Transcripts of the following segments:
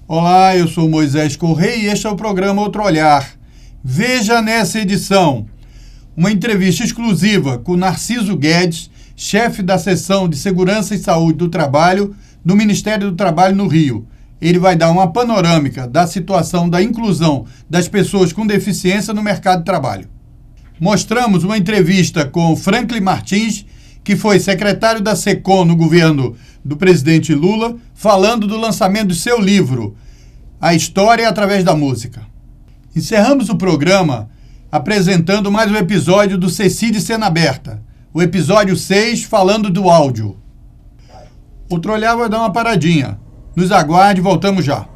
Olá, eu sou Moisés Correia e este é o programa Outro Olhar. Veja nessa edição uma entrevista exclusiva com Narciso Guedes, chefe da seção de Segurança e Saúde do Trabalho do Ministério do Trabalho no Rio. Ele vai dar uma panorâmica da situação da inclusão das pessoas com deficiência no mercado de trabalho. Mostramos uma entrevista com Franklin Martins, que foi secretário da SECOM no governo do presidente Lula, falando do lançamento do seu livro, A História através da Música. Encerramos o programa apresentando mais um episódio do Cecília Cena Aberta, o episódio 6, falando do áudio. Outro Olhar vai dar uma paradinha. Nos aguarde, voltamos já.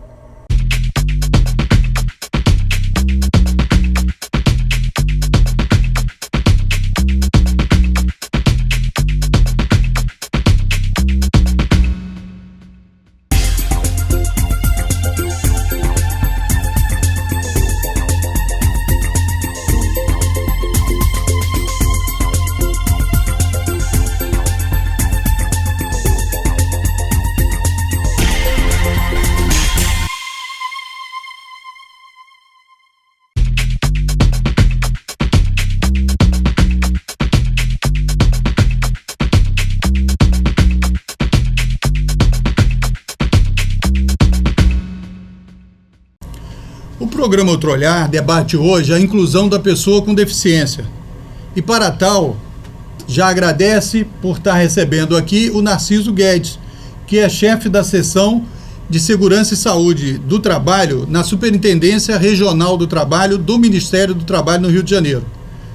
O programa Outro Olhar debate hoje a inclusão da pessoa com deficiência. E para tal, já agradece por estar recebendo aqui o Narciso Guedes, que é chefe da seção de Segurança e Saúde do Trabalho na Superintendência Regional do Trabalho do Ministério do Trabalho no Rio de Janeiro.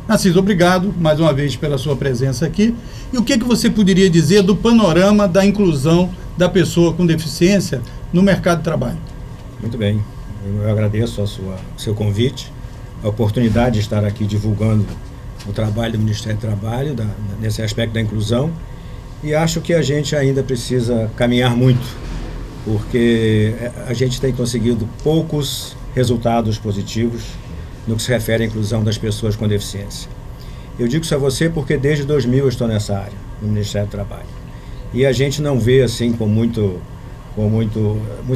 Narciso, obrigado mais uma vez pela sua presença aqui. E o que você poderia dizer do panorama da inclusão da pessoa com deficiência no mercado de trabalho? Muito bem. Eu agradeço o seu convite, a oportunidade de estar aqui divulgando o trabalho do Ministério do Trabalho, nesse aspecto da inclusão, e acho que a gente ainda precisa caminhar muito, porque a gente tem conseguido poucos resultados positivos no que se refere à inclusão das pessoas com deficiência. Eu digo isso a você porque desde 2000 eu estou nessa área, no Ministério do Trabalho, e a gente não vê assim com muita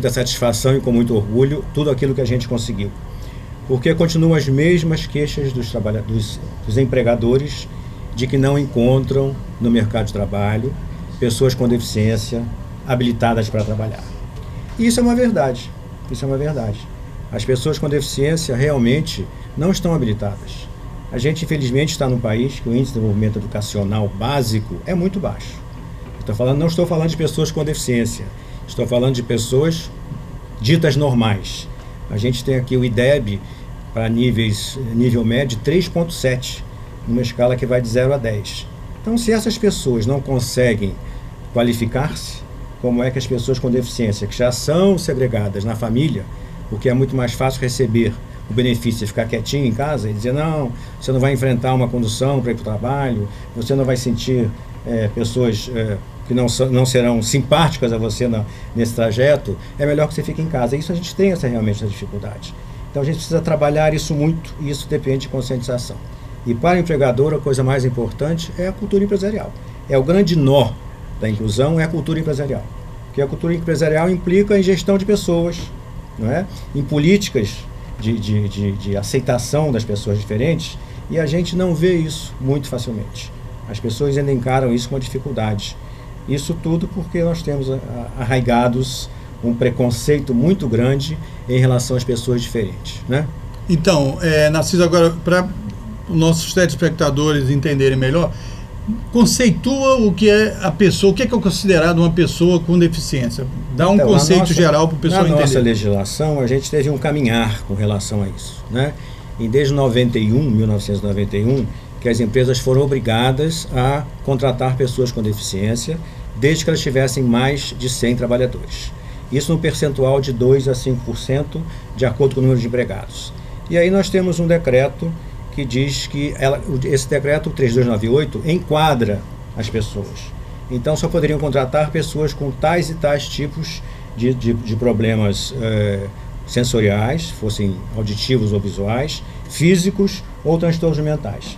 satisfação e com muito orgulho tudo aquilo que a gente conseguiu. Porque continuam as mesmas queixas dos empregadores de que não encontram no mercado de trabalho pessoas com deficiência habilitadas para trabalhar. E isso é uma verdade, As pessoas com deficiência realmente não estão habilitadas. A gente, infelizmente, está num país que o índice de desenvolvimento educacional básico é muito baixo. Não estou falando de pessoas com deficiência, estou falando de pessoas ditas normais. A gente tem aqui o IDEB para nível médio 3,7, numa escala que vai de 0 a 10. Então, se essas pessoas não conseguem qualificar-se, como é que as pessoas com deficiência, que já são segregadas na família, porque é muito mais fácil receber o benefício de ficar quietinho em casa e dizer, não, você não vai enfrentar uma condução para ir para o trabalho, você não vai sentir pessoas que não serão simpáticas a você nesse trajeto, é melhor que você fique em casa. Isso a gente tem realmente essa dificuldade. Então a gente precisa trabalhar isso muito, e isso depende de conscientização. E para o empregador, a coisa mais importante é a cultura empresarial. É o grande nó da inclusão, é a cultura empresarial. Porque a cultura empresarial implica em gestão de pessoas, não é? Em políticas de aceitação das pessoas diferentes, e a gente não vê isso muito facilmente. As pessoas ainda encaram isso com uma dificuldade. Isso tudo porque nós temos arraigados um preconceito muito grande em relação às pessoas diferentes, né? Então, Narciso, agora, para os nossos telespectadores entenderem melhor, conceitua o que é a pessoa, o que é considerado uma pessoa com deficiência. Dá um conceito geral para o pessoal entender. Na nossa legislação, a gente teve um caminhar com relação a isso, né? E desde 1991, que as empresas foram obrigadas a contratar pessoas com deficiência, desde que elas tivessem mais de 100 trabalhadores. Isso no percentual de 2% a 5%, de acordo com o número de empregados. E aí nós temos um decreto que diz que esse decreto 3298 enquadra as pessoas. Então só poderiam contratar pessoas com tais e tais tipos de problemas sensoriais, fossem auditivos ou visuais, físicos ou transtornos mentais.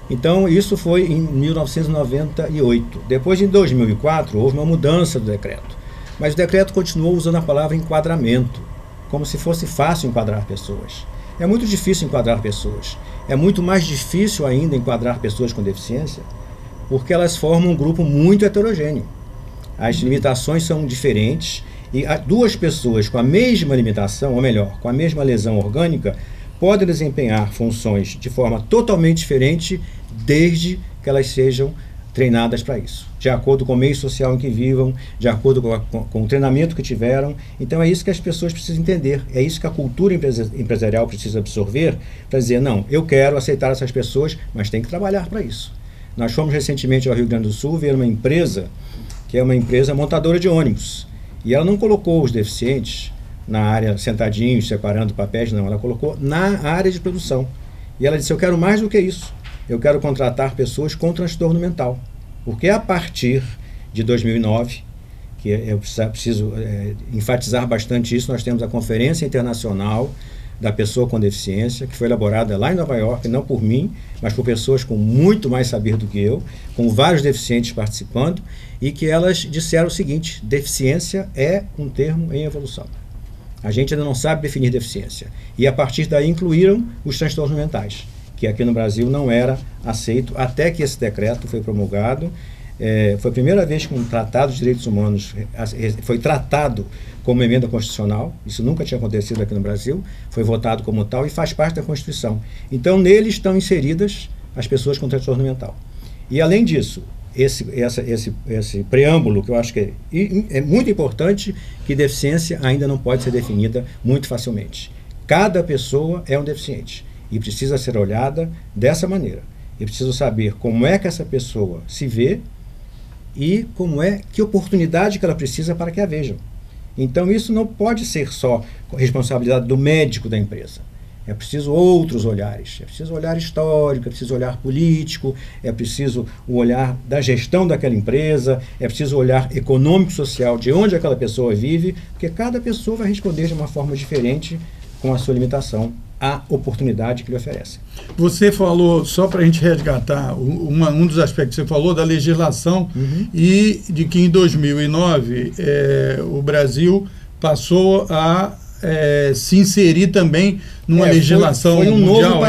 Então, isso foi em 1998. Depois, em 2004, houve uma mudança do decreto. Mas o decreto continuou usando a palavra enquadramento, como se fosse fácil enquadrar pessoas. É muito difícil enquadrar pessoas. É muito mais difícil ainda enquadrar pessoas com deficiência, porque elas formam um grupo muito heterogêneo. As limitações são diferentes e duas pessoas com a mesma limitação, ou melhor, com a mesma lesão orgânica, podem desempenhar funções de forma totalmente diferente, desde que elas sejam treinadas para isso, de acordo com o meio social em que vivam, de acordo com o treinamento que tiveram. Então é isso que as pessoas precisam entender, é isso que a cultura empresarial precisa absorver, para dizer, não, eu quero aceitar essas pessoas, mas tem que trabalhar para isso. Nós fomos recentemente ao Rio Grande do Sul ver uma empresa, que é uma empresa montadora de ônibus, e ela não colocou os deficientes na área sentadinhos, separando papéis, não, ela colocou na área de produção. E ela disse, eu quero mais do que isso. Eu quero contratar pessoas com transtorno mental. Porque a partir de 2009, que eu preciso enfatizar bastante isso, nós temos a Conferência Internacional da Pessoa com Deficiência, que foi elaborada lá em Nova York, não por mim, mas por pessoas com muito mais saber do que eu, com vários deficientes participando, e que elas disseram o seguinte, deficiência é um termo em evolução. A gente ainda não sabe definir deficiência. E a partir daí incluíram os transtornos mentais, que aqui no Brasil não era aceito, até que esse decreto foi promulgado. Foi a primeira vez que um tratado de direitos humanos foi tratado como emenda constitucional. Isso nunca tinha acontecido aqui no Brasil. Foi votado como tal e faz parte da Constituição. Então, nele estão inseridas as pessoas com transtorno mental. E, além disso, esse preâmbulo, que eu acho que é muito importante, que deficiência ainda não pode ser definida muito facilmente. Cada pessoa é um deficiente e precisa ser olhada dessa maneira. Eu preciso saber como é que essa pessoa se vê e que oportunidade que ela precisa para que a vejam. Então isso não pode ser só responsabilidade do médico da empresa. É preciso outros olhares. É preciso olhar histórico, é preciso olhar político, é preciso o olhar da gestão daquela empresa, é preciso o olhar econômico-social de onde aquela pessoa vive, porque cada pessoa vai responder de uma forma diferente com a sua limitação à oportunidade que lhe oferece. Você falou, só para a gente resgatar, um dos aspectos que você falou da legislação e de que em 2009 o Brasil passou a se inserir também numa legislação foi um mundial.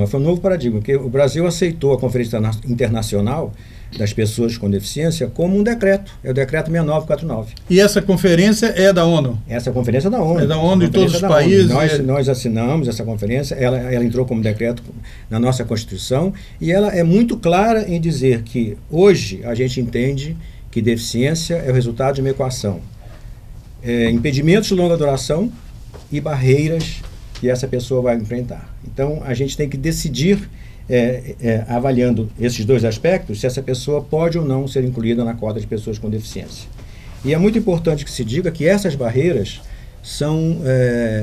Foi um novo paradigma, porque o Brasil aceitou a Conferência Internacional das Pessoas com Deficiência como um decreto, é o decreto 6949. E essa conferência é da ONU? Essa conferência é da ONU. É da ONU de todos os países. Nós assinamos essa conferência, ela entrou como decreto na nossa Constituição, e ela é muito clara em dizer que hoje a gente entende que deficiência é o resultado de uma equação. Impedimentos de longa duração e barreiras que essa pessoa vai enfrentar. Então, a gente tem que decidir, avaliando esses dois aspectos, se essa pessoa pode ou não ser incluída na cota de pessoas com deficiência. E é muito importante que se diga que essas barreiras são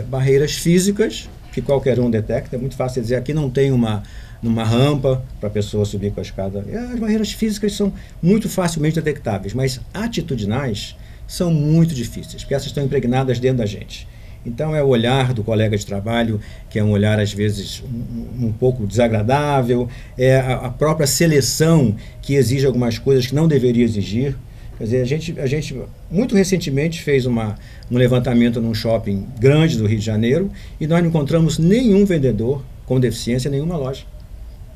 barreiras físicas, que qualquer um detecta. É muito fácil dizer, aqui não tem uma rampa para a pessoa subir com a escada. As barreiras físicas são muito facilmente detectáveis, mas atitudinais são muito difíceis, porque essas estão impregnadas dentro da gente. Então é o olhar do colega de trabalho, que é um olhar às vezes um pouco desagradável, é a própria seleção que exige algumas coisas que não deveria exigir. Quer dizer, a gente muito recentemente fez um levantamento num shopping grande do Rio de Janeiro e nós não encontramos nenhum vendedor com deficiência em nenhuma loja.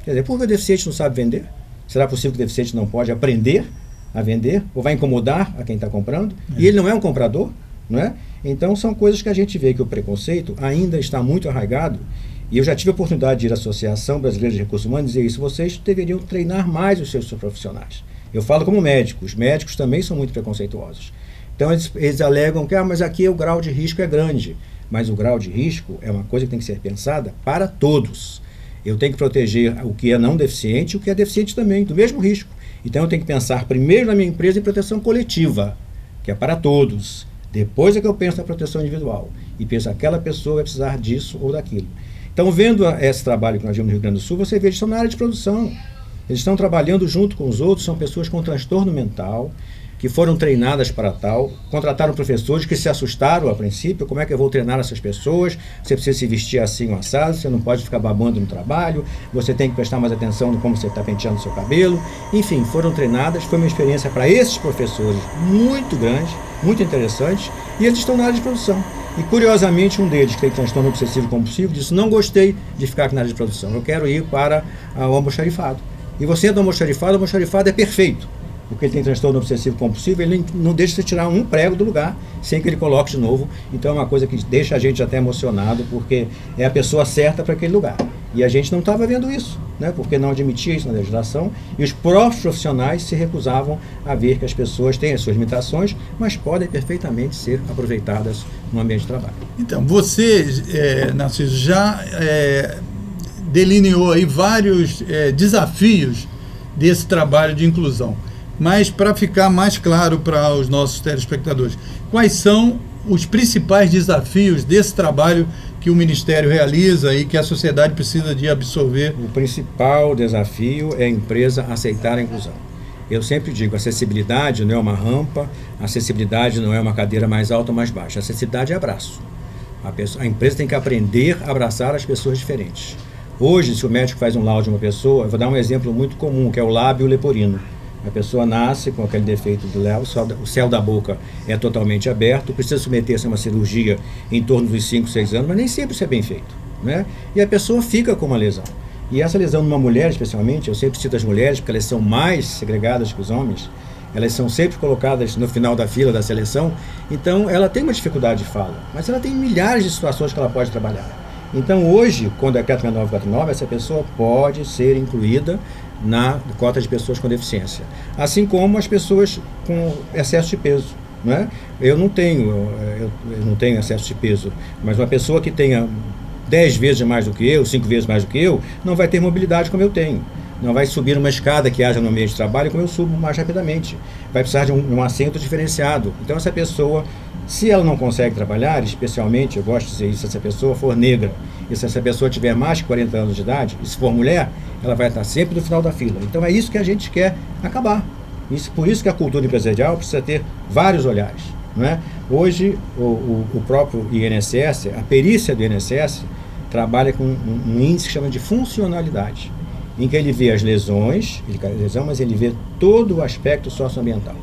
Quer dizer, por que o deficiente não sabe vender? Será possível que o deficiente não pode aprender a vender? Ou vai incomodar a quem está comprando? E ele não é um comprador, não é? Então são coisas que a gente vê que o preconceito ainda está muito arraigado. E eu já tive a oportunidade de ir à Associação Brasileira de Recursos Humanos e dizer isso, vocês deveriam treinar mais os seus profissionais. Eu falo como médico, os médicos também são muito preconceituosos. Então eles alegam que mas aqui o grau de risco é grande. Mas o grau de risco é uma coisa que tem que ser pensada para todos. Eu tenho que proteger o que é não deficiente e o que é deficiente também, do mesmo risco. Então eu tenho que pensar primeiro na minha empresa em proteção coletiva, que é para todos. Depois é que eu penso na proteção individual. E penso, aquela pessoa vai precisar disso ou daquilo. Então, vendo esse trabalho que nós vimos no Rio Grande do Sul, você vê que eles estão na área de produção. Eles estão trabalhando junto com os outros, são pessoas com transtorno mental, que foram treinadas para tal, contrataram professores que se assustaram a princípio, como é que eu vou treinar essas pessoas, você precisa se vestir assim, um assado, você não pode ficar babando no trabalho, você tem que prestar mais atenção no como você está penteando seu cabelo, enfim, foram treinadas, foi uma experiência para esses professores muito grande, muito interessante, e eles estão na área de produção. E curiosamente um deles, que tem transtorno obsessivo compulsivo, disse, não gostei de ficar aqui na área de produção, eu quero ir para o almoxarifado. E você entra no almoxarifado é perfeito. Porque ele tem transtorno obsessivo compulsivo, ele não deixa você tirar um prego do lugar sem que ele coloque de novo. Então é uma coisa que deixa a gente até emocionado, porque é a pessoa certa para aquele lugar. E a gente não estava vendo isso, né? Porque não admitia isso na legislação, e os próprios profissionais se recusavam a ver que as pessoas têm as suas limitações, mas podem perfeitamente ser aproveitadas no ambiente de trabalho. Então, você, Narciso, já delineou aí vários desafios desse trabalho de inclusão. Mas, para ficar mais claro para os nossos telespectadores, quais são os principais desafios desse trabalho que o Ministério realiza e que a sociedade precisa de absorver? O principal desafio é a empresa aceitar a inclusão. Eu sempre digo, acessibilidade não é uma rampa, acessibilidade não é uma cadeira mais alta ou mais baixa. Acessibilidade é abraço. A empresa tem que aprender a abraçar as pessoas diferentes. Hoje, se o médico faz um laudo de uma pessoa, eu vou dar um exemplo muito comum, que é o lábio leporino. A pessoa nasce com aquele defeito do léu, o céu da boca é totalmente aberto, precisa submeter-se a uma cirurgia em torno dos 5, 6 anos, mas nem sempre isso é bem feito, né? E a pessoa fica com uma lesão. E essa lesão numa mulher, especialmente, eu sempre cito as mulheres, porque elas são mais segregadas que os homens, elas são sempre colocadas no final da fila da seleção, então ela tem uma dificuldade de fala, mas ela tem milhares de situações que ela pode trabalhar. Então hoje, com o decreto 6949, essa pessoa pode ser incluída na cota de pessoas com deficiência, assim como as pessoas com excesso de peso, né? Eu não tenho excesso de peso, mas uma pessoa que tenha 10 vezes mais do que eu, 5 vezes mais do que eu, não vai ter mobilidade como eu tenho, não vai subir uma escada que haja no ambiente de trabalho como eu subo mais rapidamente, vai precisar de um assento diferenciado. Então essa pessoa, se ela não consegue trabalhar, especialmente, eu gosto de dizer isso, se essa pessoa for negra, e se essa pessoa tiver mais de 40 anos de idade, e se for mulher, ela vai estar sempre no final da fila. Então é isso que a gente quer acabar. Por isso que a cultura empresarial precisa ter vários olhares, não é? Hoje, o próprio INSS, a perícia do INSS, trabalha com um índice que chama de funcionalidade, em que ele vê as lesões, mas ele vê todo o aspecto socioambiental.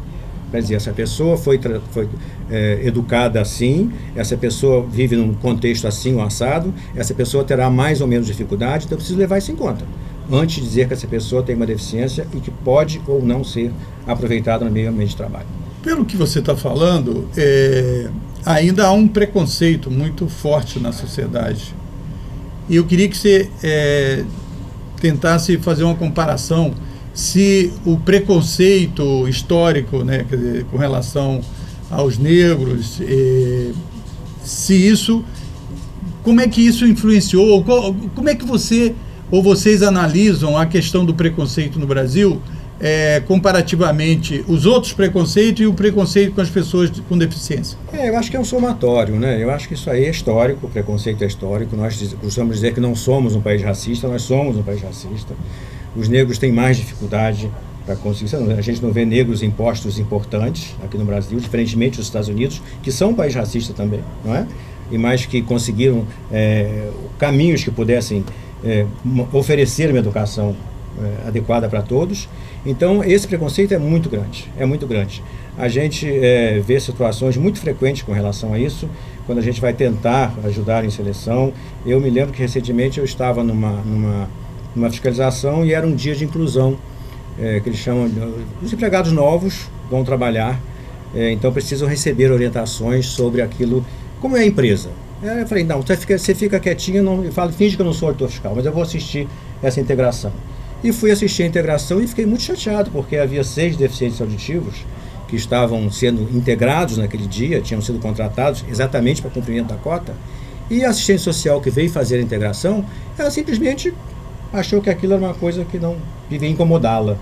Quer dizer, essa pessoa foi educada assim, essa pessoa vive num contexto assim, ou assado, essa pessoa terá mais ou menos dificuldade, então eu preciso levar isso em conta, antes de dizer que essa pessoa tem uma deficiência e que pode ou não ser aproveitada no meio ambiente de trabalho. Pelo que você está falando, ainda há um preconceito muito forte na sociedade. E eu queria que você tentasse fazer uma comparação se o preconceito histórico, né, quer dizer, com relação aos negros, se isso, como é que isso influenciou, como é que vocês analisam a questão do preconceito no Brasil, comparativamente os outros preconceitos e o preconceito com as pessoas com deficiência? Eu acho que é um somatório, né? Eu acho que isso aí é histórico, o preconceito é histórico. Nós costumamos dizer que não somos um país racista, nós somos um país racista. Os negros têm mais dificuldade para conseguir. A gente não vê negros em postos importantes aqui no Brasil, diferentemente dos Estados Unidos, que são um país racista também, não é? E mais que conseguiram caminhos que pudessem oferecer uma educação adequada para todos. Então, esse preconceito é muito grande, é muito grande. A gente vê situações muito frequentes com relação a isso, quando a gente vai tentar ajudar em seleção. Eu me lembro que recentemente eu estava numa fiscalização e era um dia de inclusão, que eles chamam de, os empregados novos vão trabalhar, então precisam receber orientações sobre aquilo, como é a empresa. Eu falei, não, você fica quietinho, finge que eu não sou auditor fiscal, mas eu vou assistir essa integração. E fui assistir a integração e fiquei muito chateado, porque havia 6 deficientes auditivos que estavam sendo integrados naquele dia, tinham sido contratados exatamente para cumprimento da cota, e a assistente social que veio fazer a integração, ela simplesmente achou que aquilo era uma coisa que não devia incomodá-la.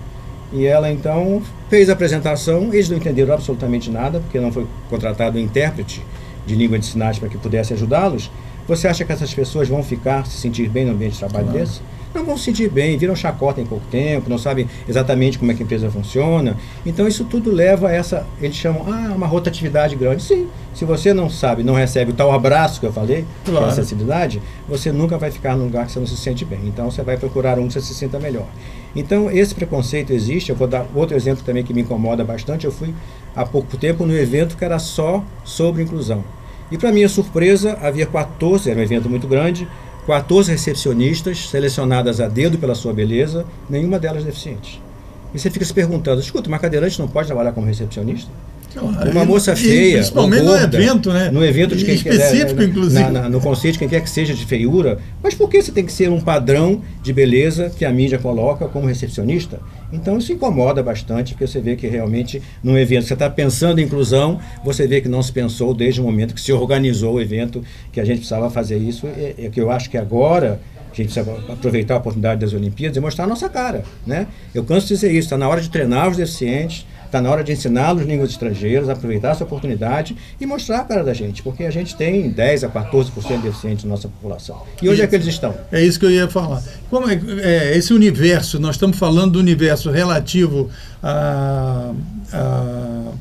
E ela então fez a apresentação, eles não entenderam absolutamente nada, porque não foi contratado um intérprete de língua de sinais para que pudesse ajudá-los. Você acha que essas pessoas vão se sentir bem no ambiente de trabalho desse? não vão se sentir bem, viram chacota em pouco tempo, não sabem exatamente como é que a empresa funciona. Então isso tudo leva a essa, eles chamam, uma rotatividade grande. Sim, se você não sabe, não recebe o tal abraço que eu falei, que é a acessibilidade, você nunca vai ficar num lugar que você não se sente bem. Então você vai procurar um que você se sinta melhor. Então esse preconceito existe. Eu vou dar outro exemplo também que me incomoda bastante. Eu fui há pouco tempo no evento que era só sobre inclusão. E para minha surpresa, havia 14, era um evento muito grande, 14 recepcionistas selecionadas a dedo pela sua beleza, nenhuma delas deficiente. E você fica se perguntando, escuta, uma cadeirante não pode trabalhar como recepcionista? Uma moça feia, principalmente gorda, no evento, né? No evento de quem específico, quer, inclusive. No conceito de quem quer que seja de feiura. Mas por que você tem que ser um padrão de beleza que a mídia coloca como recepcionista? Então isso incomoda bastante, porque você vê que realmente num evento você está pensando em inclusão, você vê que não se pensou desde o momento que se organizou o evento, que a gente precisava fazer isso. É que eu acho que agora a gente precisa aproveitar a oportunidade das Olimpíadas e mostrar a nossa cara, né? Eu canso de dizer isso, está na hora de treinar os deficientes, está na hora de ensiná-los línguas estrangeiras, aproveitar essa oportunidade e mostrar a cara da gente, porque a gente tem 10 a 14% de deficientes na nossa população. E onde é que eles estão? É isso que eu ia falar. Como é esse universo, nós estamos falando do universo relativo à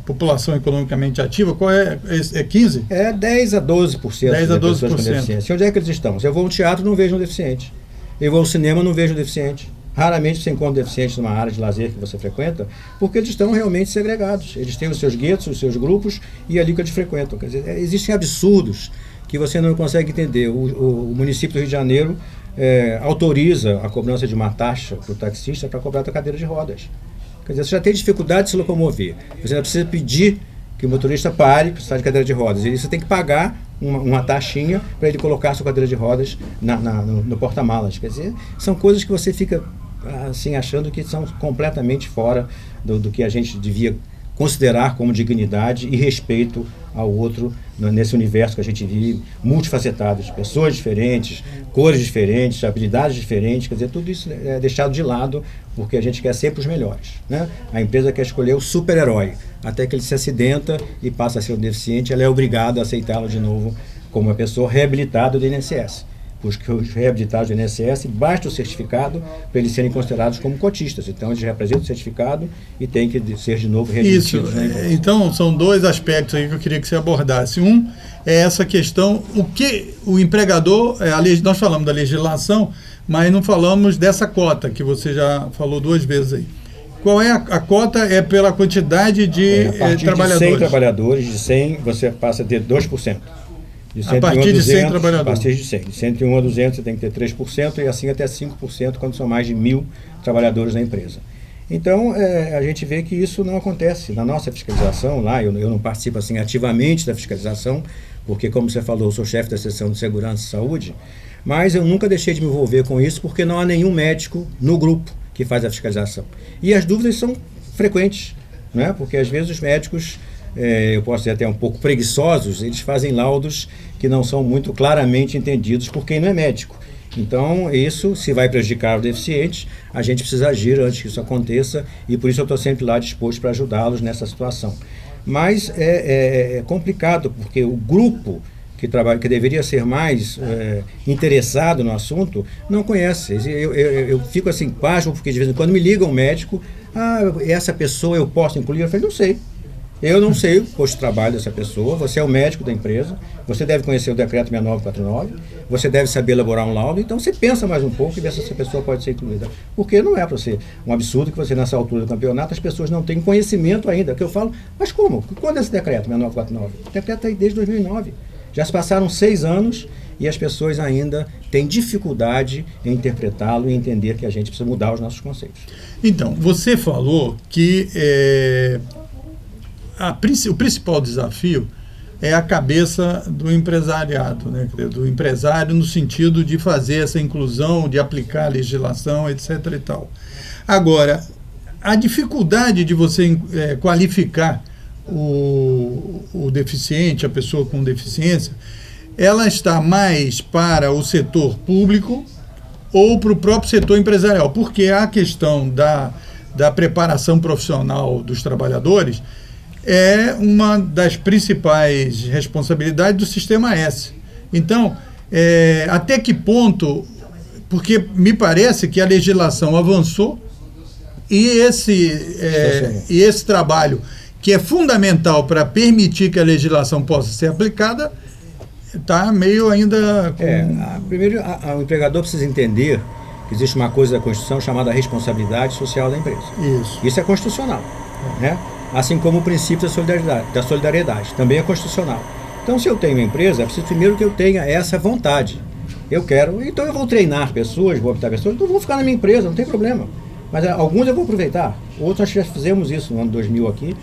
população economicamente ativa, qual é? É 15? É 10 a 12% 10 a 12%. De pessoas com deficiência. E onde é que eles estão? Se eu vou ao teatro, não vejo um deficiente. Eu vou ao cinema, não vejo um deficiente. Raramente você encontra deficientes numa área de lazer que você frequenta, porque eles estão realmente segregados. Eles têm os seus guetos, os seus grupos, e é ali que eles frequentam. Quer dizer, existem absurdos que você não consegue entender. O município do Rio de Janeiro autoriza a cobrança de uma taxa para o taxista para cobrar a cadeira de rodas. Quer dizer, você já tem dificuldade de se locomover. Você já precisa pedir que o motorista pare para estar de cadeira de rodas. E você tem que pagar uma taxinha para ele colocar a sua cadeira de rodas no porta-malas. Quer dizer, são coisas que você fica assim, achando que são completamente fora do que a gente devia considerar como dignidade e respeito ao outro nesse universo que a gente vive, multifacetado, de pessoas diferentes, cores diferentes, habilidades diferentes. Quer dizer, tudo isso é deixado de lado porque a gente quer sempre os melhores, né? A empresa quer escolher o super-herói, até que ele se acidenta e passa a ser um deficiente, ela é obrigada a aceitá-lo de novo como uma pessoa reabilitada do INSS. Porque os reabilitados do INSS, basta o certificado para eles serem considerados como cotistas. Então, eles representam o certificado e têm que ser de novo readmitidos. Isso. Então, são dois aspectos aí que eu queria que você abordasse. Um é essa questão, o que o empregador, nós falamos da legislação, mas não falamos dessa cota, que você já falou 2 vezes aí. Qual é a cota? É pela quantidade de a partir trabalhadores. De 100 trabalhadores, de 100 você passa a ter 2%. A partir de 100 trabalhadores. A partir de 100. De 101 a 200 você tem que ter 3% e assim até 5% quando são mais de 1.000 trabalhadores na empresa. Então, a gente vê que isso não acontece. Na nossa fiscalização lá, eu não participo assim ativamente da fiscalização, porque, como você falou, eu sou chefe da seção de segurança e saúde, mas eu nunca deixei de me envolver com isso porque não há nenhum médico no grupo que faz a fiscalização. E as dúvidas são frequentes, né? Porque às vezes os médicos, eu posso dizer até um pouco preguiçosos, eles fazem laudos que não são muito claramente entendidos por quem não é médico. Então, isso, se vai prejudicar o deficiente, a gente precisa agir antes que isso aconteça, e por isso eu estou sempre lá disposto para ajudá-los nessa situação. Mas é complicado, porque o grupo que deveria ser mais interessado no assunto, não conhece. Eu fico assim, pasmo, porque de vez em quando me liga um médico, essa pessoa eu posso incluir? Eu falei, não sei. Eu não sei o posto de trabalho dessa pessoa, você é o médico da empresa, você deve conhecer o decreto 6949, você deve saber elaborar um laudo, então você pensa mais um pouco e vê se essa pessoa pode ser incluída. Porque não é para ser um absurdo que você, nessa altura do campeonato, as pessoas não têm conhecimento ainda. Que eu falo, mas como? Quando é esse decreto 6949? O decreto está aí desde 2009. Já se passaram 6 anos e as pessoas ainda têm dificuldade em interpretá-lo e entender que a gente precisa mudar os nossos conceitos. Então, você falou que o principal desafio é a cabeça do empresariado, né? Do empresário no sentido de fazer essa inclusão, de aplicar a legislação, etc. e tal. Agora, a dificuldade de você qualificar o deficiente, a pessoa com deficiência, ela está mais para o setor público ou para o próprio setor empresarial, porque a questão da preparação profissional dos trabalhadores é uma das principais responsabilidades do Sistema S. Então, até que ponto porque me parece que a legislação avançou e esse trabalho, que é fundamental para permitir que a legislação possa ser aplicada, está meio ainda... Primeiro, o empregador precisa entender que existe uma coisa da Constituição chamada responsabilidade social da empresa. Isso é constitucional, né? Assim como o princípio da solidariedade, também é constitucional. Então, se eu tenho uma empresa, é preciso primeiro que eu tenha essa vontade. Eu quero, então eu vou treinar pessoas, vou habilitar pessoas, então eu vou ficar na minha empresa, não tem problema. Mas alguns eu vou aproveitar, outros nós já fizemos isso no ano 2000 aqui.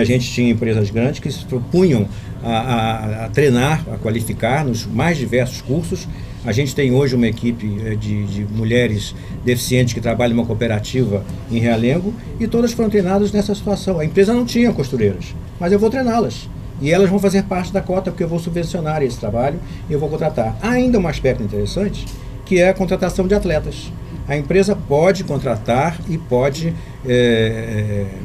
A gente tinha empresas grandes que se propunham a treinar, a qualificar nos mais diversos cursos. A gente tem hoje uma equipe de mulheres deficientes que trabalham em uma cooperativa em Realengo e todas foram treinadas nessa situação. A empresa não tinha costureiras, mas eu vou treiná-las. E elas vão fazer parte da cota, porque eu vou subvencionar esse trabalho e eu vou contratar. Há ainda um aspecto interessante, que é a contratação de atletas. A empresa pode contratar e pode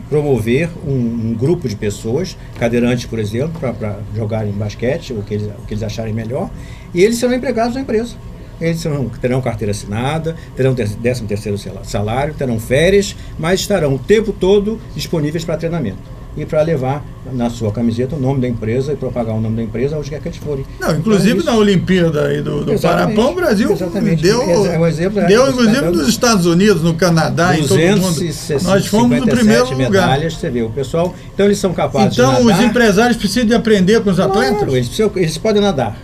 promover um grupo de pessoas, cadeirantes, por exemplo, para jogarem basquete, o que eles acharem melhor, e eles serão empregados na empresa. Eles terão carteira assinada, terão 13º salário, terão férias, mas estarão o tempo todo disponíveis para treinamento. E para levar na sua camiseta o nome da empresa e propagar o nome da empresa onde quer que eles forem. Não, inclusive na Olimpíada aí do Parapão, o Brasil deu inclusive nos Estados Unidos, no Canadá, em todo mundo. Nós fomos no primeiro lugar. Medalhas, você vê, o pessoal, então eles são capazes de nadar. Então os empresários precisam de aprender com os atletas? Claro, eles podem nadar,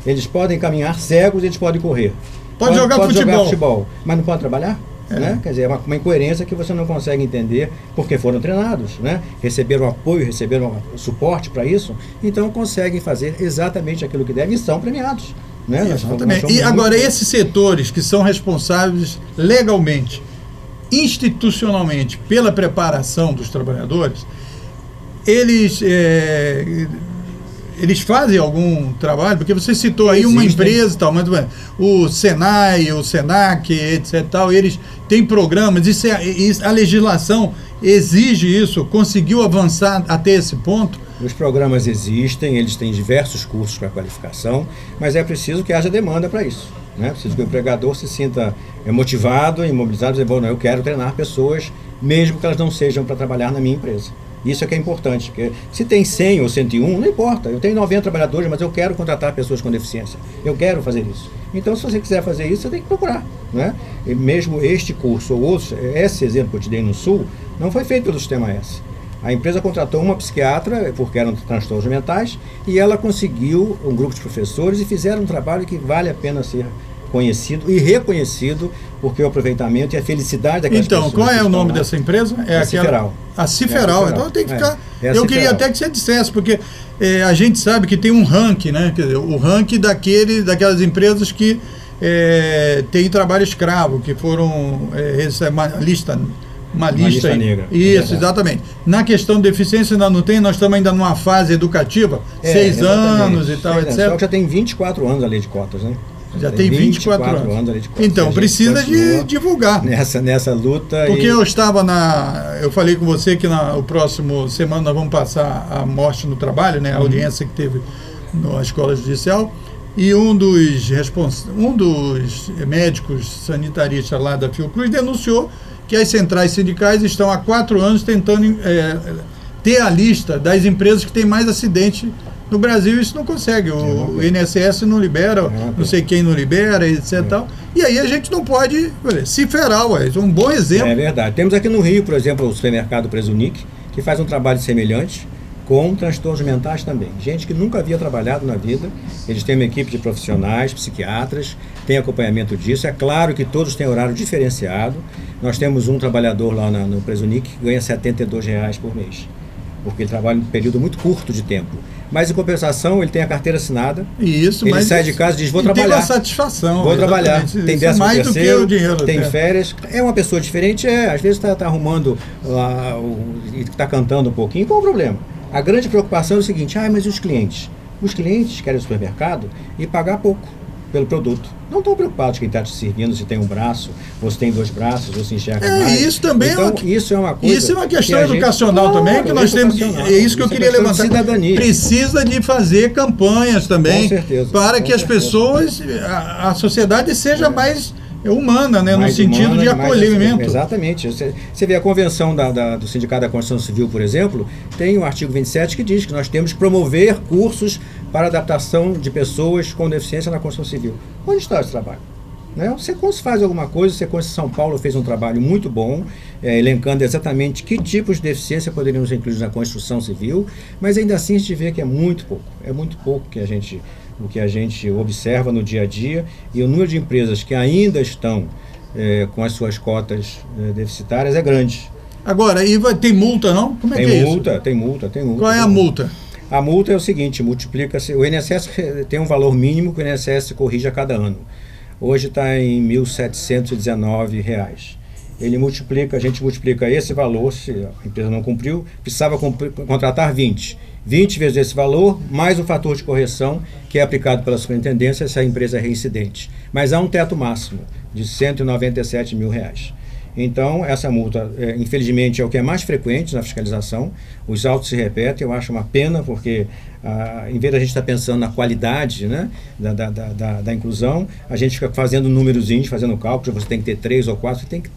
eles podem caminhar cegos, eles podem correr. Pode jogar futebol, mas não pode trabalhar? Né? Quer dizer, é uma incoerência que você não consegue entender porque foram treinados, né? Receberam apoio, receberam suporte para isso, então conseguem fazer exatamente aquilo que devem e são premiados, né? Exatamente. E agora, esses setores que são responsáveis legalmente, institucionalmente, pela preparação dos trabalhadores, eles fazem algum trabalho? Porque você citou aí uma empresa e tal, mas o Senai, o Senac, etc. Tal, eles têm programas, a legislação exige isso, conseguiu avançar até esse ponto? Os programas existem, eles têm diversos cursos para qualificação, mas é preciso que haja demanda para isso, né? Preciso que o empregador se sinta motivado e mobilizado, dizer, bom, não, eu quero treinar pessoas, mesmo que elas não sejam para trabalhar na minha empresa. Isso é que é importante, porque se tem 100 ou 101, não importa, eu tenho 90 trabalhadores, mas eu quero contratar pessoas com deficiência, eu quero fazer isso. Então, se você quiser fazer isso, você tem que procurar, né? E mesmo este curso ou outros, esse exemplo que eu te dei no Sul, não foi feito pelo Sistema S. A empresa contratou uma psiquiatra, porque eram transtornos mentais, e ela conseguiu um grupo de professores e fizeram um trabalho que vale a pena ser conhecido e reconhecido, porque o aproveitamento e a felicidade daquelas pessoas. Então, qual é o nome dessa empresa? É a Ciferal. A Ciferal. Então tem que ficar... Eu queria até que você dissesse, porque a gente sabe que tem um ranking, né? Quer dizer, o ranking daquelas empresas que têm trabalho escravo, que foram uma lista negra. Isso, exatamente. Na questão de deficiência ainda não tem, nós estamos ainda numa fase educativa, 6 anos e tal, etc. Só que já tem 24 anos a lei de cotas, né? Já tem 24 anos. Então, precisa de divulgar. Nessa luta. Porque eu estava eu falei com você que o próximo semana nós vamos passar a morte no trabalho, né? A audiência que teve na Escola Judicial. E um dos médicos sanitaristas lá da Fiocruz denunciou que as centrais sindicais estão há 4 anos tentando ter a lista das empresas que têm mais acidente no Brasil. Isso não consegue, o INSS não libera, não sei quem não libera, etc. Tal. E aí a gente não pode... Ciferal, é um bom exemplo. É verdade. Temos aqui no Rio, por exemplo, o supermercado Presunic, que faz um trabalho semelhante, com transtornos mentais também. Gente que nunca havia trabalhado na vida, eles têm uma equipe de profissionais, psiquiatras, tem acompanhamento disso. É claro que todos têm horário diferenciado. Nós temos um trabalhador lá no Presunic que ganha R$72 por mês, porque ele trabalha em um período muito curto de tempo. Mas, em compensação, ele tem a carteira assinada. Ele sai de casa e diz, vou trabalhar. Tem uma satisfação. Vou trabalhar. Tem 13º mais do que o dinheiro. Tem férias. É uma pessoa diferente, às vezes está arrumando e está cantando um pouquinho. Qual o problema? A grande preocupação é o seguinte, mas e os clientes? Os clientes querem o supermercado e pagar pouco pelo produto. Não estão preocupados quem está te servindo, se tem um braço, ou se tem 2 braços, ou se enxerga mais. Isso também então, isso é uma coisa... Isso é uma questão educacional também, que nós temos... É isso que eu queria levantar. Cidadania. Precisa de fazer campanhas também, com certeza, para que as pessoas, a sociedade seja mais humana, né? No sentido humana, de acolhimento. Exatamente. Você vê a convenção do Sindicato da Construção Civil, por exemplo, tem o artigo 27 que diz que nós temos que promover cursos para adaptação de pessoas com deficiência na construção civil. Onde está esse trabalho? Né? O Secons faz alguma coisa, o Secons de São Paulo fez um trabalho muito bom, elencando exatamente que tipos de deficiência poderiam ser incluídos na construção civil, mas ainda assim a gente vê que é muito pouco que o que a gente observa no dia a dia, e o número de empresas que ainda estão com as suas cotas deficitárias é grande. Agora, e tem multa, não? Como é que é isso? Tem multa. Qual é a multa? A multa é o seguinte, multiplica-se, o INSS tem um valor mínimo que o INSS corrige a cada ano. Hoje está em R$ 1.719. A gente multiplica esse valor, se a empresa não cumpriu, precisava contratar 20. 20 vezes esse valor, mais o fator de correção que é aplicado pela superintendência se a empresa é reincidente. Mas há um teto máximo de R$ 197 mil. Então, essa multa, infelizmente, é o que é mais frequente na fiscalização. Os autos se repetem, eu acho uma pena, porque em vez da gente estar pensando na qualidade, né, da inclusão, a gente fica fazendo númerozinhos, fazendo cálculos, você tem que ter 3 ou 4, você tem que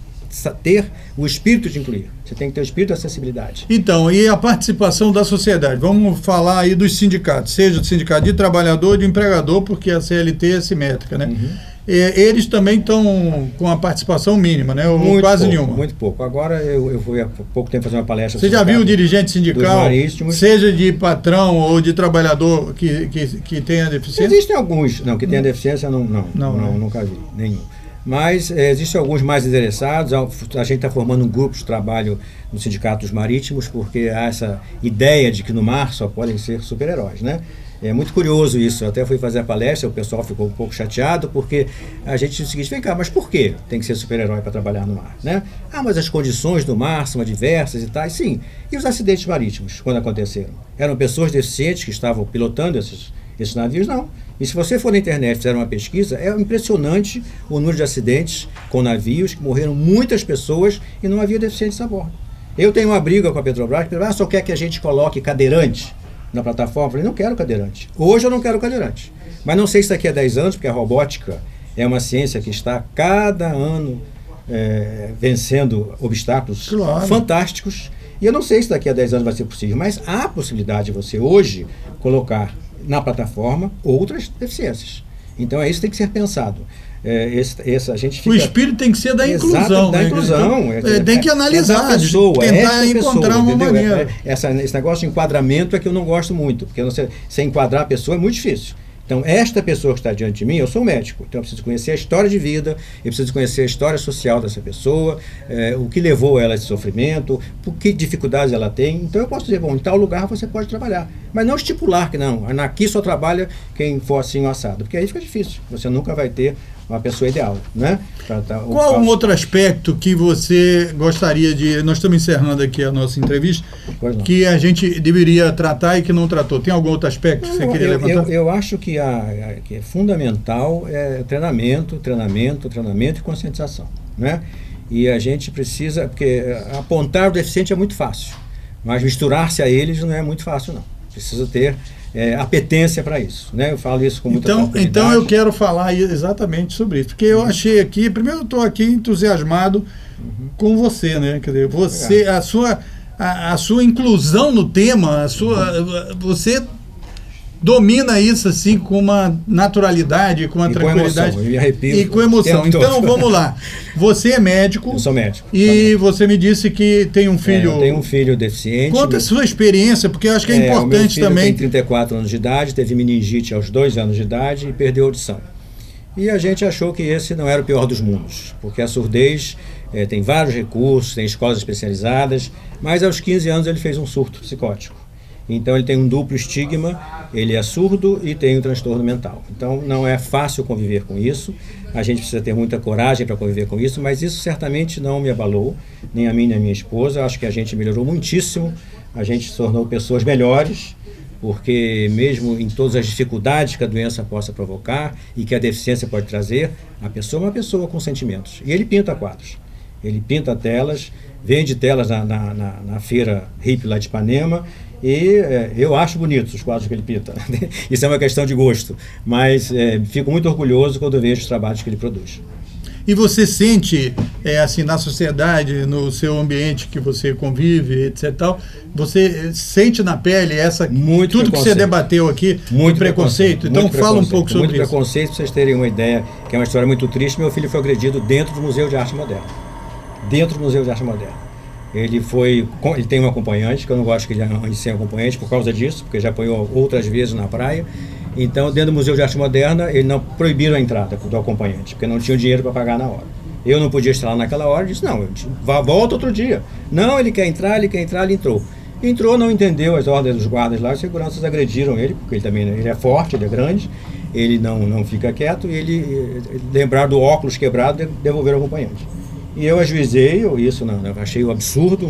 ter o espírito de incluir, você tem que ter o espírito de acessibilidade. Então, e a participação da sociedade? Vamos falar aí dos sindicatos, seja do sindicato de trabalhador e de empregador, porque a CLT é simétrica, né? Uhum. Eles também estão com a participação mínima, né? Ou quase nenhuma. Muito pouco. Agora eu fui há pouco tempo fazer uma palestra. Você já viu o dirigente sindical, seja de patrão ou de trabalhador que tenha deficiência? Existem alguns, que tenha deficiência, nunca vi, nenhum. Mas existem alguns mais interessados. A gente está formando um grupo de trabalho no Sindicato dos Marítimos, porque há essa ideia de que no mar só podem ser super-heróis, né? É muito curioso isso. Eu até fui fazer a palestra, o pessoal ficou um pouco chateado, porque a gente diz o seguinte: vem cá, mas por que tem que ser super-herói para trabalhar no mar, né? Mas as condições do mar são adversas e tal. Sim. E os acidentes marítimos, quando aconteceram? Eram pessoas deficientes que estavam pilotando esses navios? Não. E se você for na internet e fizer uma pesquisa, é impressionante o número de acidentes com navios, que morreram muitas pessoas e não havia deficientes a bordo. Eu tenho uma briga com a Petrobras, que só quer que a gente coloque cadeirante na plataforma. Eu falei, não quero cadeirante. Hoje eu não quero cadeirante. Mas não sei se daqui a 10 anos, porque a robótica é uma ciência que está cada ano vencendo obstáculos fantásticos. E eu não sei se daqui a 10 anos vai ser possível, mas há a possibilidade de você hoje colocar na plataforma outras deficiências. Então isso tem que ser pensado. A gente fica... O espírito tem que ser da inclusão. Da inclusão. Tem que analisar, tentar encontrar uma maneira. Esse negócio de enquadramento é que eu não gosto muito, porque você enquadrar a pessoa é muito difícil. Então, esta pessoa que está diante de mim, eu sou médico, então eu preciso conhecer a história de vida, eu preciso conhecer a história social dessa pessoa, o que levou ela a esse sofrimento, por que dificuldades ela tem. Então eu posso dizer, bom, em tal lugar você pode trabalhar, mas não estipular que não, aqui só trabalha quem for assim o assado, porque aí fica difícil, você nunca vai ter uma pessoa ideal, né? Qual um outro aspecto que você gostaria de... Nós estamos encerrando aqui a nossa entrevista, que a gente deveria tratar e que não tratou. Tem algum outro aspecto que você queria levantar? Eu acho que que é fundamental treinamento e conscientização, né? E a gente precisa... Porque apontar o deficiente é muito fácil, mas misturar-se a eles não é muito fácil, não. Precisa ter... apetência para isso, né? Eu falo isso com muita tranquilidade. Então eu quero falar exatamente sobre isso, porque eu achei aqui, primeiro eu estou aqui entusiasmado com você, né? Quer dizer, a sua inclusão no tema, você domina isso assim com uma naturalidade, com uma tranquilidade e com emoção. Então vamos lá. Você é médico. Eu sou médico. E você me disse que tem um filho. Eu tenho um filho deficiente. Conta a sua experiência, porque eu acho que é importante o meu filho também. Tem 34 anos de idade, teve meningite aos 2 anos de idade e perdeu a audição. E a gente achou que esse não era o pior dos mundos, porque a surdez tem vários recursos, tem escolas especializadas, mas aos 15 anos ele fez um surto psicótico. Então ele tem um duplo estigma, ele é surdo e tem um transtorno mental. Então não é fácil conviver com isso, a gente precisa ter muita coragem para conviver com isso, mas isso certamente não me abalou, nem a mim nem a minha esposa. Acho que a gente melhorou muitíssimo, a gente se tornou pessoas melhores, porque mesmo em todas as dificuldades que a doença possa provocar e que a deficiência pode trazer, a pessoa é uma pessoa com sentimentos. E ele pinta quadros, ele pinta telas, vende telas na feira hippie lá de Ipanema, e eu acho bonitos os quadros que ele pinta. Isso é uma questão de gosto, mas fico muito orgulhoso quando vejo os trabalhos que ele produz. E você sente, assim, na sociedade, no seu ambiente que você convive, etc. Tal, você sente na pele tudo que você debateu aqui, muito preconceito? Então fala um pouco sobre isso. Muito preconceito, para vocês terem uma ideia, que é uma história muito triste. Meu filho foi agredido dentro do Museu de Arte Moderna. Dentro do Museu de Arte Moderna. Ele tem um acompanhante, que eu não gosto que ele ande sem acompanhante por causa disso, porque já apanhou outras vezes na praia. Então, dentro do Museu de Arte Moderna, ele não proibiram a entrada do acompanhante, porque não tinha dinheiro para pagar na hora. Eu não podia estar lá naquela hora, disse, não, volta outro dia. Não, ele quer entrar, ele entrou. Entrou, não entendeu as ordens dos guardas lá, os seguranças agrediram ele, porque ele é forte, ele é grande, ele não fica quieto, e ele lembrar do óculos quebrado, devolveram o acompanhante. E eu ajuizei isso, achei um absurdo,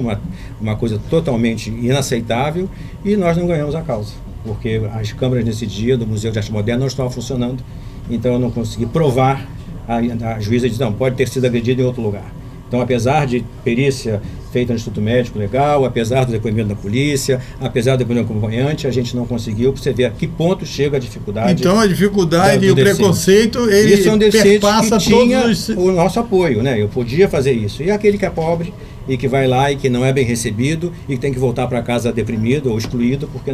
uma coisa totalmente inaceitável, e nós não ganhamos a causa, porque as câmeras nesse dia do Museu de Arte Moderna não estavam funcionando, então eu não consegui provar. A juíza disse, não, pode ter sido agredido em outro lugar. Então, apesar de perícia feita no Instituto Médico Legal, apesar do depoimento da polícia, apesar do depoimento do acompanhante, a gente não conseguiu, para você ver a que ponto chega a dificuldade. Então, a dificuldade e o preconceito, ele isso é um perpassa que tinha o nosso apoio, né? Eu podia fazer isso. E aquele que é pobre e que vai lá e que não é bem recebido e que tem que voltar para casa deprimido ou excluído porque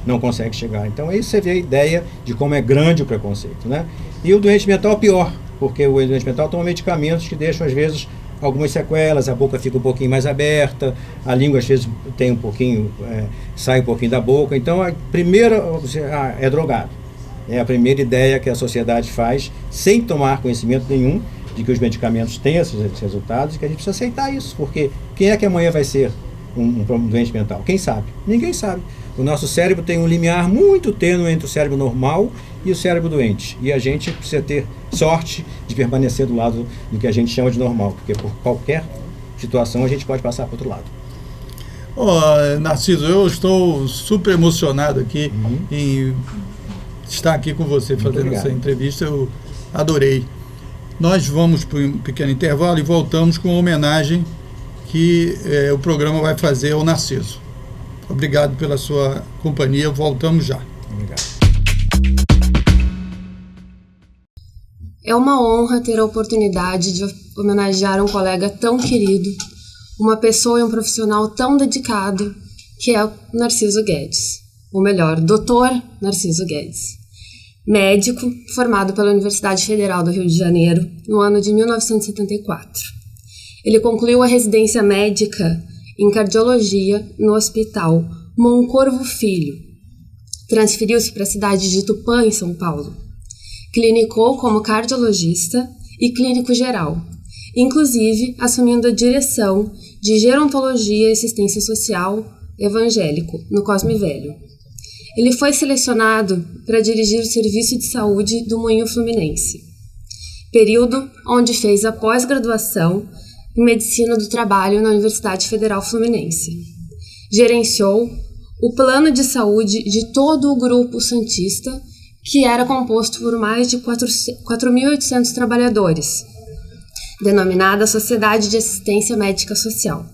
não consegue chegar. Então, aí você vê a ideia de como é grande o preconceito, né? E o doente mental é pior, porque o doente mental toma medicamentos que deixam, às vezes, algumas sequelas, a boca fica um pouquinho mais aberta, a língua às vezes tem um pouquinho, sai um pouquinho da boca. Então, a primeira é drogado. É a primeira ideia que a sociedade faz, sem tomar conhecimento nenhum de que os medicamentos têm esses resultados e que a gente precisa aceitar isso, porque quem é que amanhã vai ser um doente mental? Quem sabe? Ninguém sabe. O nosso cérebro tem um limiar muito tênue entre o cérebro normal e o cérebro doente. E a gente precisa ter sorte de permanecer do lado do que a gente chama de normal, porque por qualquer situação a gente pode passar para o outro lado. Narciso, eu estou super emocionado aqui em estar aqui com você fazendo essa entrevista. Eu adorei. Nós vamos para um pequeno intervalo e voltamos com uma homenagem que o programa vai fazer ao Narciso. Obrigado pela sua companhia. Voltamos já. Obrigado. É uma honra ter a oportunidade de homenagear um colega tão querido, uma pessoa e um profissional tão dedicado, que é o Narciso Guedes. Ou melhor, Dr. Narciso Guedes. Médico, formado pela Universidade Federal do Rio de Janeiro no ano de 1974. Ele concluiu a residência médica em cardiologia no Hospital Moncorvo Filho. Transferiu-se para a cidade de Tupã, em São Paulo. Clinicou como cardiologista e clínico geral, inclusive assumindo a direção de Gerontologia e Assistência Social Evangélico, no Cosme Velho. Ele foi selecionado para dirigir o Serviço de Saúde do Moinho Fluminense, período onde fez a pós-graduação em Medicina do Trabalho na Universidade Federal Fluminense. Gerenciou o plano de saúde de todo o Grupo Santista, que era composto por mais de 4.800 trabalhadores, denominada Sociedade de Assistência Médica Social.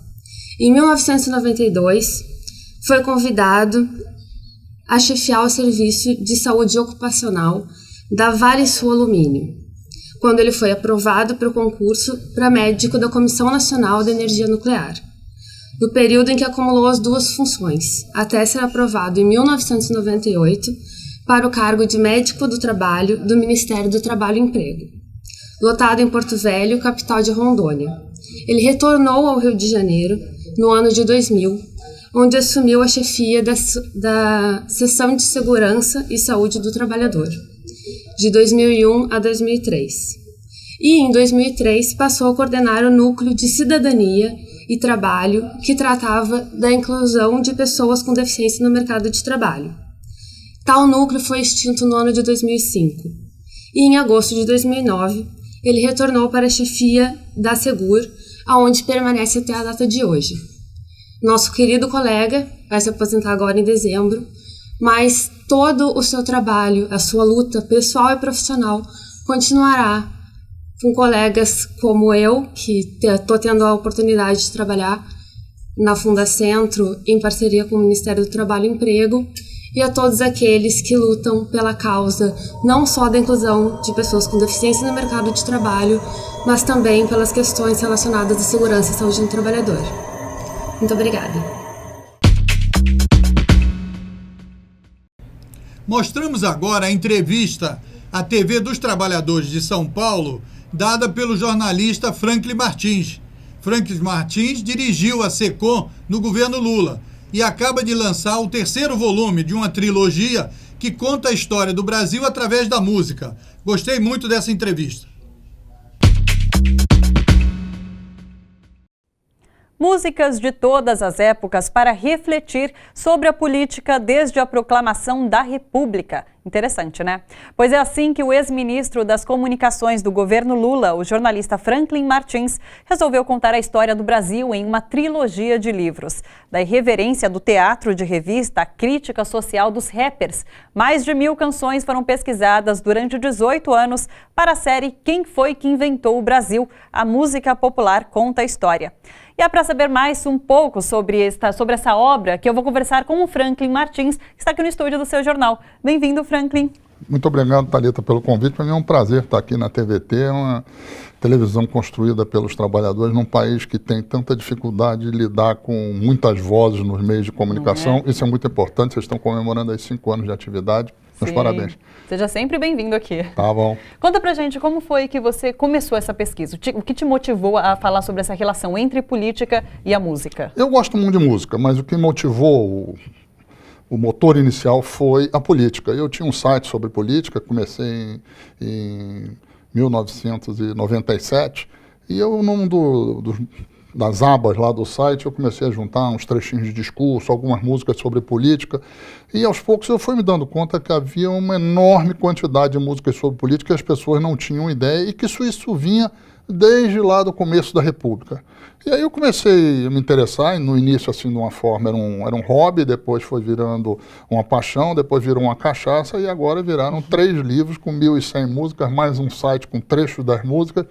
Em 1992, foi convidado a chefiar o Serviço de Saúde Ocupacional da Vale Sul Alumínio, quando ele foi aprovado para o concurso para médico da Comissão Nacional de Energia Nuclear, no período em que acumulou as duas funções, até ser aprovado em 1998 para o cargo de médico do trabalho do Ministério do Trabalho e Emprego, lotado em Porto Velho, capital de Rondônia. Ele retornou ao Rio de Janeiro no ano de 2000, onde assumiu a chefia da Seção de Segurança e Saúde do Trabalhador, de 2001 a 2003. E, em 2003, passou a coordenar o Núcleo de Cidadania e Trabalho, que tratava da inclusão de pessoas com deficiência no mercado de trabalho. Tal núcleo foi extinto no ano de 2005. E, em agosto de 2009, ele retornou para a chefia da Segur, aonde permanece até a data de hoje. Nosso querido colega vai se aposentar agora em dezembro, mas todo o seu trabalho, a sua luta pessoal e profissional continuará com colegas como eu, que estou tendo a oportunidade de trabalhar na Fundacentro em parceria com o Ministério do Trabalho e Emprego, e a todos aqueles que lutam pela causa não só da inclusão de pessoas com deficiência no mercado de trabalho, mas também pelas questões relacionadas à segurança e saúde do trabalhador. Muito obrigada. Mostramos agora a entrevista à TV dos Trabalhadores de São Paulo, dada pelo jornalista Franklin Martins. Franklin Martins dirigiu a SECOM no governo Lula e acaba de lançar o 3º volume de uma trilogia que conta a história do Brasil através da música. Gostei muito dessa entrevista. Músicas de todas as épocas para refletir sobre a política desde a proclamação da República. Interessante, né? Pois é assim que o ex-ministro das Comunicações do governo Lula, o jornalista Franklin Martins, resolveu contar a história do Brasil em uma trilogia de livros. Da irreverência do teatro de revista à crítica social dos rappers, mais de 1000 canções foram pesquisadas durante 18 anos para a série Quem Foi que Inventou o Brasil? A música popular conta a história. E é para saber mais um pouco sobre essa obra que eu vou conversar com o Franklin Martins, que está aqui no estúdio do seu jornal. Bem-vindo, Franklin. Muito obrigado, Thalita, pelo convite. Para mim é um prazer estar aqui na TVT, é uma televisão construída pelos trabalhadores num país que tem tanta dificuldade de lidar com muitas vozes nos meios de comunicação. Isso é muito importante, vocês estão comemorando aí 5 anos de atividade. Meus parabéns. Seja sempre bem-vindo aqui. Tá bom. Conta pra gente como foi que você começou essa pesquisa. O que te motivou a falar sobre essa relação entre política e a música? Eu gosto muito de música, mas o que motivou o motor inicial foi a política. Eu tinha um site sobre política, comecei em 1997, e eu, num das abas lá do site, eu comecei a juntar uns trechinhos de discurso, algumas músicas sobre política, e aos poucos eu fui me dando conta que havia uma enorme quantidade de músicas sobre política que as pessoas não tinham ideia e que isso vinha desde lá do começo da República. E aí eu comecei a me interessar, e no início, assim, de uma forma, era um hobby, depois foi virando uma paixão, depois virou uma cachaça, e agora viraram 3 livros com 1.100 músicas, mais um site com trechos das músicas,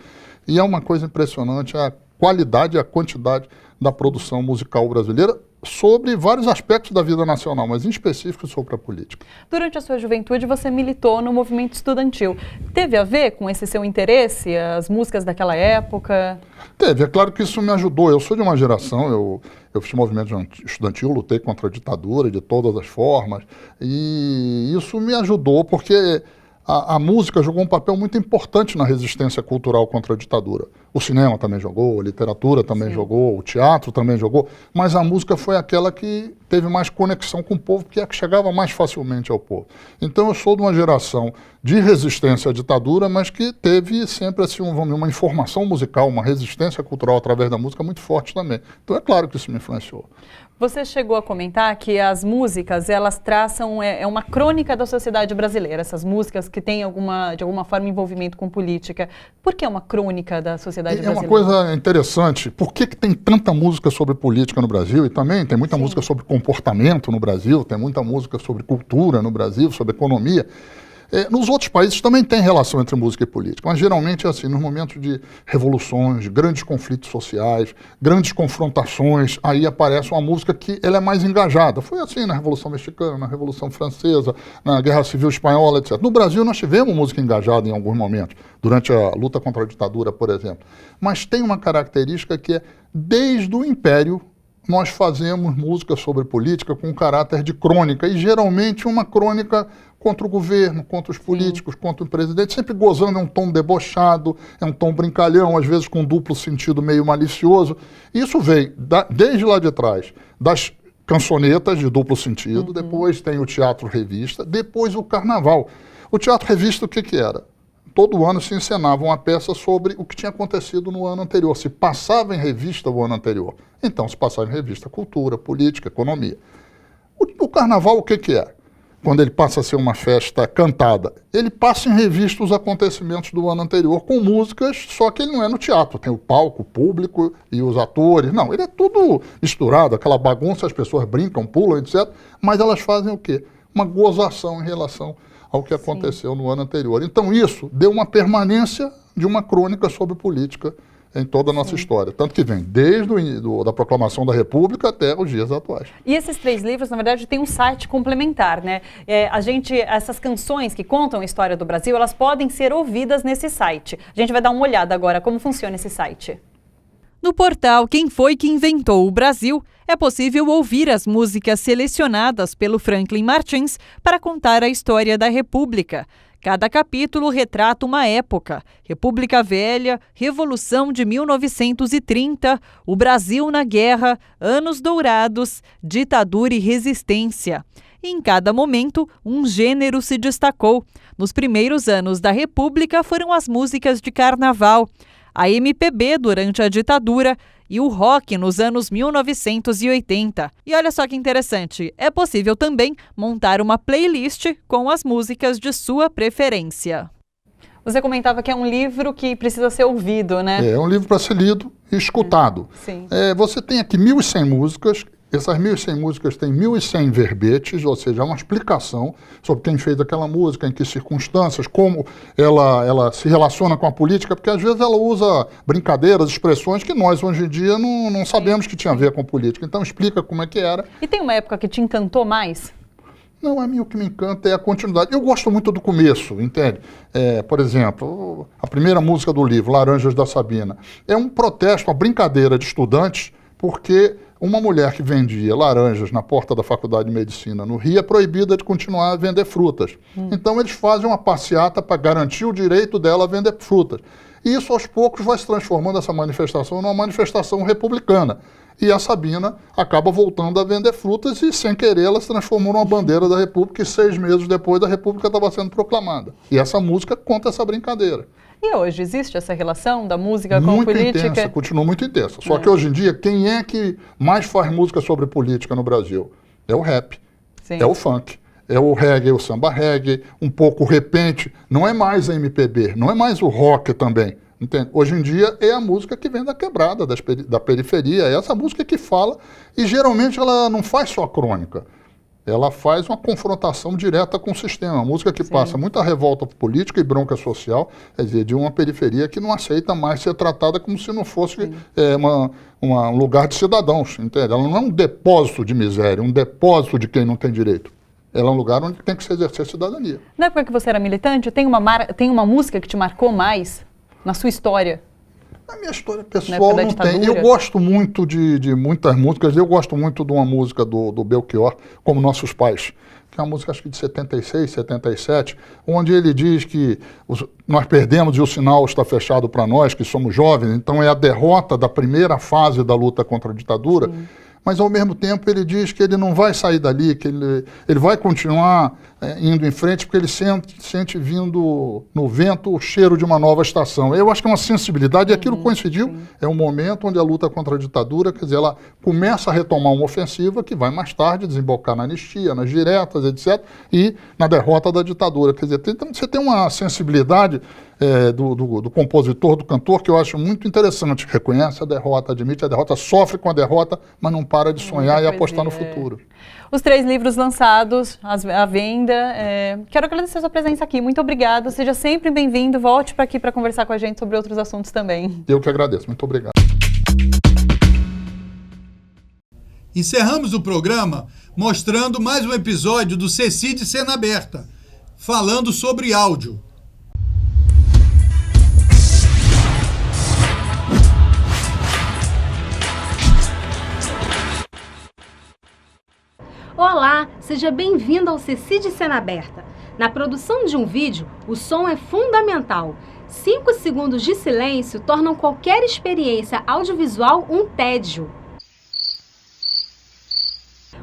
e é uma coisa impressionante a qualidade e a quantidade da produção musical brasileira sobre vários aspectos da vida nacional, mas em específico sobre a política. Durante a sua juventude, você militou no movimento estudantil. Teve a ver com esse seu interesse, as músicas daquela época? Teve, é claro que isso me ajudou. Eu sou de uma geração, eu fiz movimento estudantil, lutei contra a ditadura de todas as formas, e isso me ajudou porque a música jogou um papel muito importante na resistência cultural contra a ditadura. O cinema também jogou, a literatura também jogou, o teatro também jogou, mas a música foi aquela que teve mais conexão com o povo, porque é a que chegava mais facilmente ao povo. Então eu sou de uma geração de resistência à ditadura, mas que teve sempre assim, uma informação musical, uma resistência cultural através da música muito forte também. Então é claro que isso me influenciou. Você chegou a comentar que as músicas, elas traçam uma crônica da sociedade brasileira, essas músicas que têm de alguma forma envolvimento com política. Por que é uma crônica da sociedade brasileira? É uma coisa interessante. Por que tem tanta música sobre política no Brasil? E também tem muita música sobre comportamento no Brasil, tem muita música sobre cultura no Brasil, sobre economia. Nos outros países também tem relação entre música e política, mas geralmente é assim, nos momentos de revoluções, de grandes conflitos sociais, grandes confrontações, aí aparece uma música que ela é mais engajada. Foi assim na Revolução Mexicana, na Revolução Francesa, na Guerra Civil Espanhola, etc. No Brasil nós tivemos música engajada em alguns momentos, durante a luta contra a ditadura, por exemplo. Mas tem uma característica que é, desde o Império, nós fazemos música sobre política com caráter de crônica, e geralmente uma crônica contra o governo, contra os políticos, contra o presidente, sempre gozando, é um tom debochado, é um tom brincalhão, às vezes com duplo sentido meio malicioso. Isso veio desde lá de trás, das cançonetas de duplo sentido, depois tem o teatro revista, depois o carnaval. O teatro revista o que era? Todo ano se encenava uma peça sobre o que tinha acontecido no ano anterior, se passava em revista o ano anterior. Então se passava em revista cultura, política, economia. O carnaval o que é? Quando ele passa a ser uma festa cantada, ele passa em revista os acontecimentos do ano anterior com músicas, só que ele não é no teatro, tem o palco, o público e os atores. Não, ele é tudo misturado, aquela bagunça, as pessoas brincam, pulam, etc. Mas elas fazem o quê? Uma gozação em relação ao que aconteceu no ano anterior. Então isso deu uma permanência de uma crônica sobre política em toda a nossa história. Tanto que vem desde da proclamação da República até os dias atuais. E esses 3 livros, na verdade, têm um site complementar, né? Essas canções que contam a história do Brasil, elas podem ser ouvidas nesse site. A gente vai dar uma olhada agora como funciona esse site. No portal Quem Foi que Inventou o Brasil, é possível ouvir as músicas selecionadas pelo Franklin Martins para contar a história da República. Cada capítulo retrata uma época: República Velha, Revolução de 1930, o Brasil na Guerra, Anos Dourados, Ditadura e Resistência. E em cada momento, um gênero se destacou. Nos primeiros anos da República foram as músicas de carnaval, a MPB durante a ditadura e o rock nos anos 1980. E olha só que interessante, é possível também montar uma playlist com as músicas de sua preferência. Você comentava que é um livro que precisa ser ouvido, né? É um livro para ser lido e escutado. Sim. Você tem aqui 1.100 músicas. Essas 1.100 músicas têm 1.100 verbetes, ou seja, é uma explicação sobre quem fez aquela música, em que circunstâncias, como ela se relaciona com a política, porque às vezes ela usa brincadeiras, expressões que nós hoje em dia não sabemos que tinha a ver com política. Então explica como é que era. E tem uma época que te encantou mais? Não, a mim o que me encanta é a continuidade. Eu gosto muito do começo, entende? Por exemplo, a primeira música do livro, Laranjas da Sabina, é um protesto, uma brincadeira de estudantes, porque uma mulher que vendia laranjas na porta da Faculdade de Medicina no Rio é proibida de continuar a vender frutas. Então eles fazem uma passeata para garantir o direito dela a vender frutas. E isso aos poucos vai se transformando essa manifestação numa manifestação republicana. E a Sabina acaba voltando a vender frutas e, sem querer, ela se transformou numa bandeira da República e 6 meses depois da República estava sendo proclamada. E essa música conta essa brincadeira. E hoje existe essa relação da música com a política? Muito intensa, continua muito intensa. Só que hoje em dia, quem é que mais faz música sobre política no Brasil? É o rap, é o funk, é o reggae, o samba reggae, um pouco o repente. Não é mais a MPB, não é mais o rock também. Entende? Hoje em dia é a música que vem da quebrada, da periferia, é essa música que fala, e geralmente ela não faz só crônica. Ela faz uma confrontação direta com o sistema. Uma música que passa muita revolta política e bronca social, quer dizer, de uma periferia que não aceita mais ser tratada como se não fosse um lugar de cidadãos, entende? Ela não é um depósito de miséria, um depósito de quem não tem direito. Ela é um lugar onde tem que se exercer cidadania. Na época que você era militante, tem uma música que te marcou mais na sua história? Na minha história pessoal não tem. Eu gosto muito de muitas músicas. Eu gosto muito de uma música do Belchior, Como Nossos Pais, que é uma música acho que de 76, 77, onde ele diz que nós perdemos e o sinal está fechado para nós, que somos jovens. Então é a derrota da primeira fase da luta contra a ditadura. Sim. Mas, ao mesmo tempo, ele diz que ele não vai sair dali, que ele vai continuar indo em frente, porque ele sente vindo no vento o cheiro de uma nova estação. Eu acho que é uma sensibilidade, e aquilo coincidiu, é um momento onde a luta contra a ditadura, quer dizer, ela começa a retomar uma ofensiva que vai mais tarde desembocar na anistia, nas diretas, etc., e na derrota da ditadura. Quer dizer, você tem uma sensibilidade do compositor, do cantor, que eu acho muito interessante. Reconhece a derrota, admite a derrota, sofre com a derrota, mas não para de sonhar e apostar no futuro. Os 3 livros lançados, à venda. Quero agradecer a sua presença aqui. Muito obrigado. Seja sempre bem-vindo. Volte para aqui para conversar com a gente sobre outros assuntos também. Eu que agradeço. Muito obrigado. Encerramos o programa mostrando mais um episódio do CECID Cena Aberta, falando sobre áudio. Olá, seja bem-vindo ao CECID Cena Aberta. Na produção de um vídeo, o som é fundamental. 5 segundos de silêncio tornam qualquer experiência audiovisual um tédio.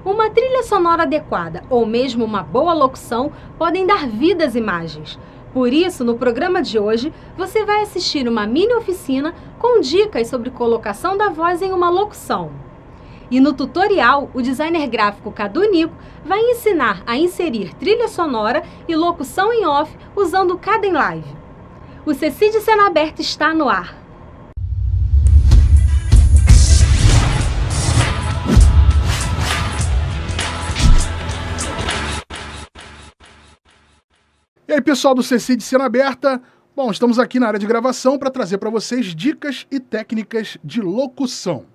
Uma trilha sonora adequada ou mesmo uma boa locução podem dar vida às imagens. Por isso, no programa de hoje, você vai assistir uma mini oficina com dicas sobre colocação da voz em uma locução. E no tutorial, o designer gráfico Cadu Nico vai ensinar a inserir trilha sonora e locução em off usando o Caden Live. O CECID Cena Aberta está no ar. E aí, pessoal do CECID Cena Aberta, Bom, estamos aqui na área de gravação para trazer para vocês dicas e técnicas de locução.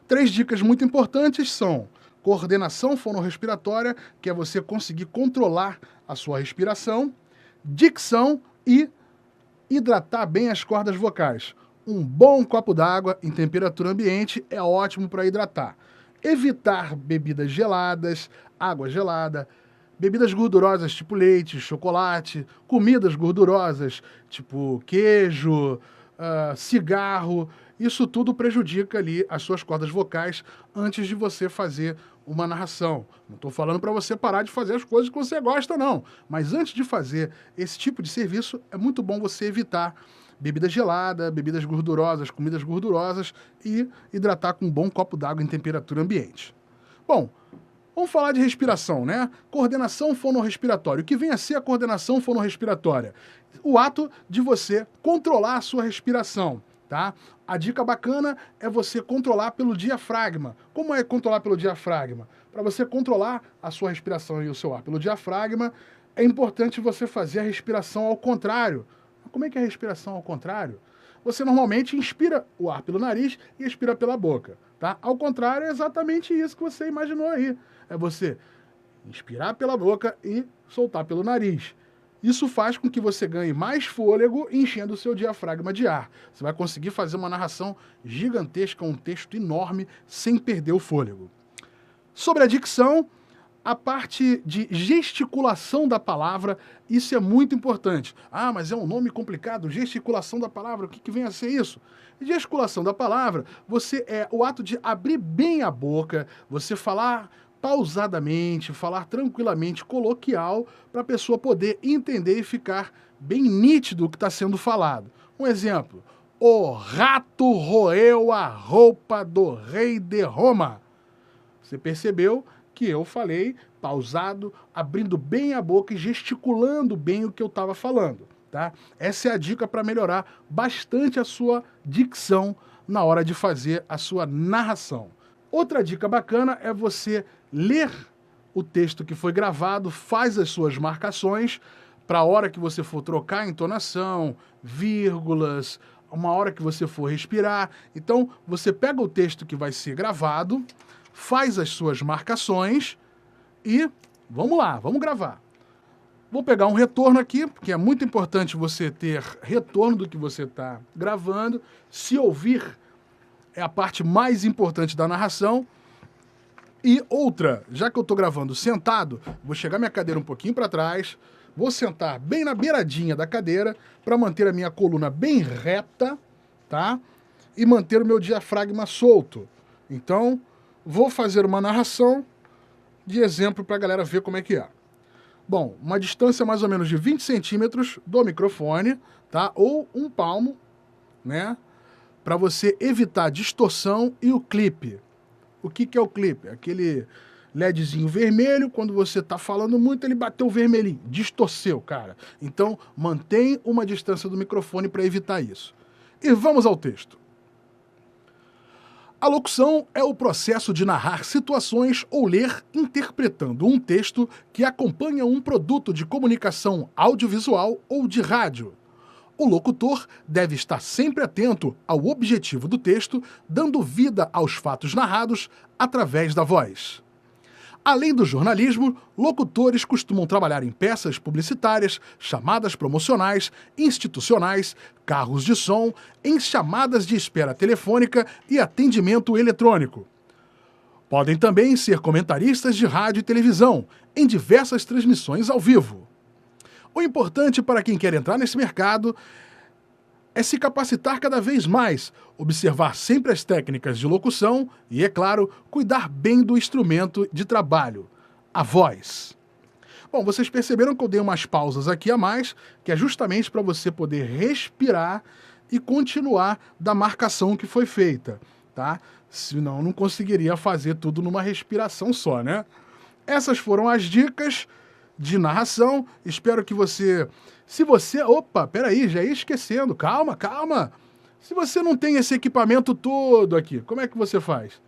3 dicas muito importantes são coordenação fonorrespiratória, que é você conseguir controlar a sua respiração, dicção e hidratar bem as cordas vocais. Um bom copo d'água em temperatura ambiente é ótimo para hidratar. Evitar bebidas geladas, água gelada, bebidas gordurosas tipo leite, chocolate, comidas gordurosas tipo queijo, cigarro. Isso tudo prejudica ali as suas cordas vocais antes de você fazer uma narração. Não estou falando para você parar de fazer as coisas que você gosta, não. Mas antes de fazer esse tipo de serviço, é muito bom você evitar bebida gelada, bebidas gordurosas, comidas gordurosas e hidratar com um bom copo d'água em temperatura ambiente. Bom, vamos falar de respiração, né? Coordenação fonorrespiratória. O que vem a ser a coordenação fonorrespiratória? O ato de você controlar a sua respiração, tá? A dica bacana é você controlar pelo diafragma. Como é controlar pelo diafragma? Para você controlar a sua respiração e o seu ar pelo diafragma, é importante você fazer a respiração ao contrário. Como é que é a respiração ao contrário? Você normalmente inspira o ar pelo nariz e expira pela boca, tá? Ao contrário, é exatamente isso que você imaginou aí. É você inspirar pela boca e soltar pelo nariz. Isso faz com que você ganhe mais fôlego enchendo o seu diafragma de ar. Você vai conseguir fazer uma narração gigantesca, um texto enorme, sem perder o fôlego. Sobre a dicção, a parte de gesticulação da palavra, isso é muito importante. Ah, mas é um nome complicado, gesticulação da palavra, o que vem a ser isso? Gesticulação da palavra, você é o ato de abrir bem a boca, você falar pausadamente, falar tranquilamente, coloquial, para a pessoa poder entender e ficar bem nítido o que está sendo falado. Um exemplo, o rato roeu a roupa do rei de Roma. Você percebeu que eu falei pausado, abrindo bem a boca e gesticulando bem o que eu estava falando, tá? Essa é a dica para melhorar bastante a sua dicção na hora de fazer a sua narração. Outra dica bacana é você ler o texto que foi gravado, faz as suas marcações para a hora que você for trocar a entonação, vírgulas, uma hora que você for respirar. Então, você pega o texto que vai ser gravado, faz as suas marcações e vamos lá, vamos gravar. Vou pegar um retorno aqui, porque é muito importante você ter retorno do que você está gravando. Se ouvir é a parte mais importante da narração. E outra, já que eu estou gravando sentado, vou chegar minha cadeira um pouquinho para trás, vou sentar bem na beiradinha da cadeira para manter a minha coluna bem reta, tá? E manter o meu diafragma solto. Então, vou fazer uma narração de exemplo para a galera ver como é que é. Bom, uma distância mais ou menos de 20 centímetros do microfone, tá? Ou um palmo, né? Para você evitar distorção e o clipe. O que é o clipe? Aquele LEDzinho vermelho, quando você está falando muito, ele bateu vermelhinho, distorceu, cara. Então, mantém uma distância do microfone para evitar isso. E vamos ao texto. A locução é o processo de narrar situações ou ler interpretando um texto que acompanha um produto de comunicação audiovisual ou de rádio. O locutor deve estar sempre atento ao objetivo do texto, dando vida aos fatos narrados através da voz. Além do jornalismo, locutores costumam trabalhar em peças publicitárias, chamadas promocionais, institucionais, carros de som, em chamadas de espera telefônica e atendimento eletrônico. Podem também ser comentaristas de rádio e televisão, em diversas transmissões ao vivo. O importante para quem quer entrar nesse mercado é se capacitar cada vez mais, observar sempre as técnicas de locução e, é claro, cuidar bem do instrumento de trabalho, a voz. Bom, vocês perceberam que eu dei umas pausas aqui a mais, que é justamente para você poder respirar e continuar da marcação que foi feita, tá? Senão não conseguiria fazer tudo numa respiração só, né? Essas foram as dicas de narração. Espero que você... Se você... Opa, peraí, já ia esquecendo. Calma, calma. Se você não tem esse equipamento todo aqui, como é que você faz?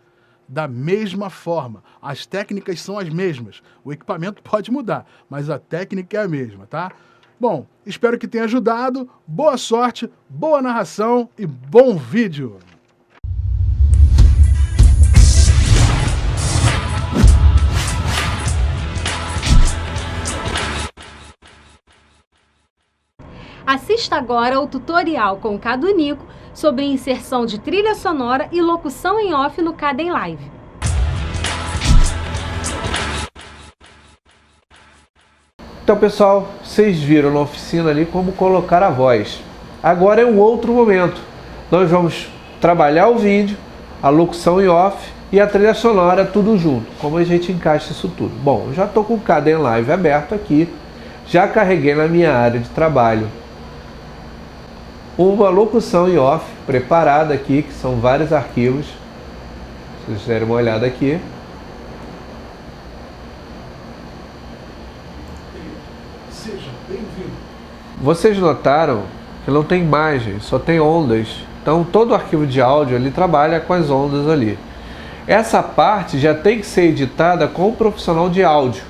Da mesma forma. As técnicas são as mesmas. O equipamento pode mudar, mas a técnica é a mesma, tá? Bom, espero que tenha ajudado. Boa sorte, boa narração e bom vídeo! Assista agora o tutorial com o Cadu Nico sobre inserção de trilha sonora e locução em off no Kdenlive. Então, pessoal, vocês viram na oficina ali como colocar a voz. Agora é um outro momento. Nós vamos trabalhar o vídeo, a locução em off e a trilha sonora tudo junto. Como a gente encaixa isso tudo? Bom, eu já estou com o Kdenlive aberto aqui. Já carreguei na minha área de trabalho uma locução em off preparada aqui, que são vários arquivos. Se vocês derem uma olhada aqui. Seja bem-vindo. Vocês notaram que não tem imagem, só tem ondas. Então todo arquivo de áudio ele trabalha com as ondas ali. Essa parte já tem que ser editada com um profissional de áudio,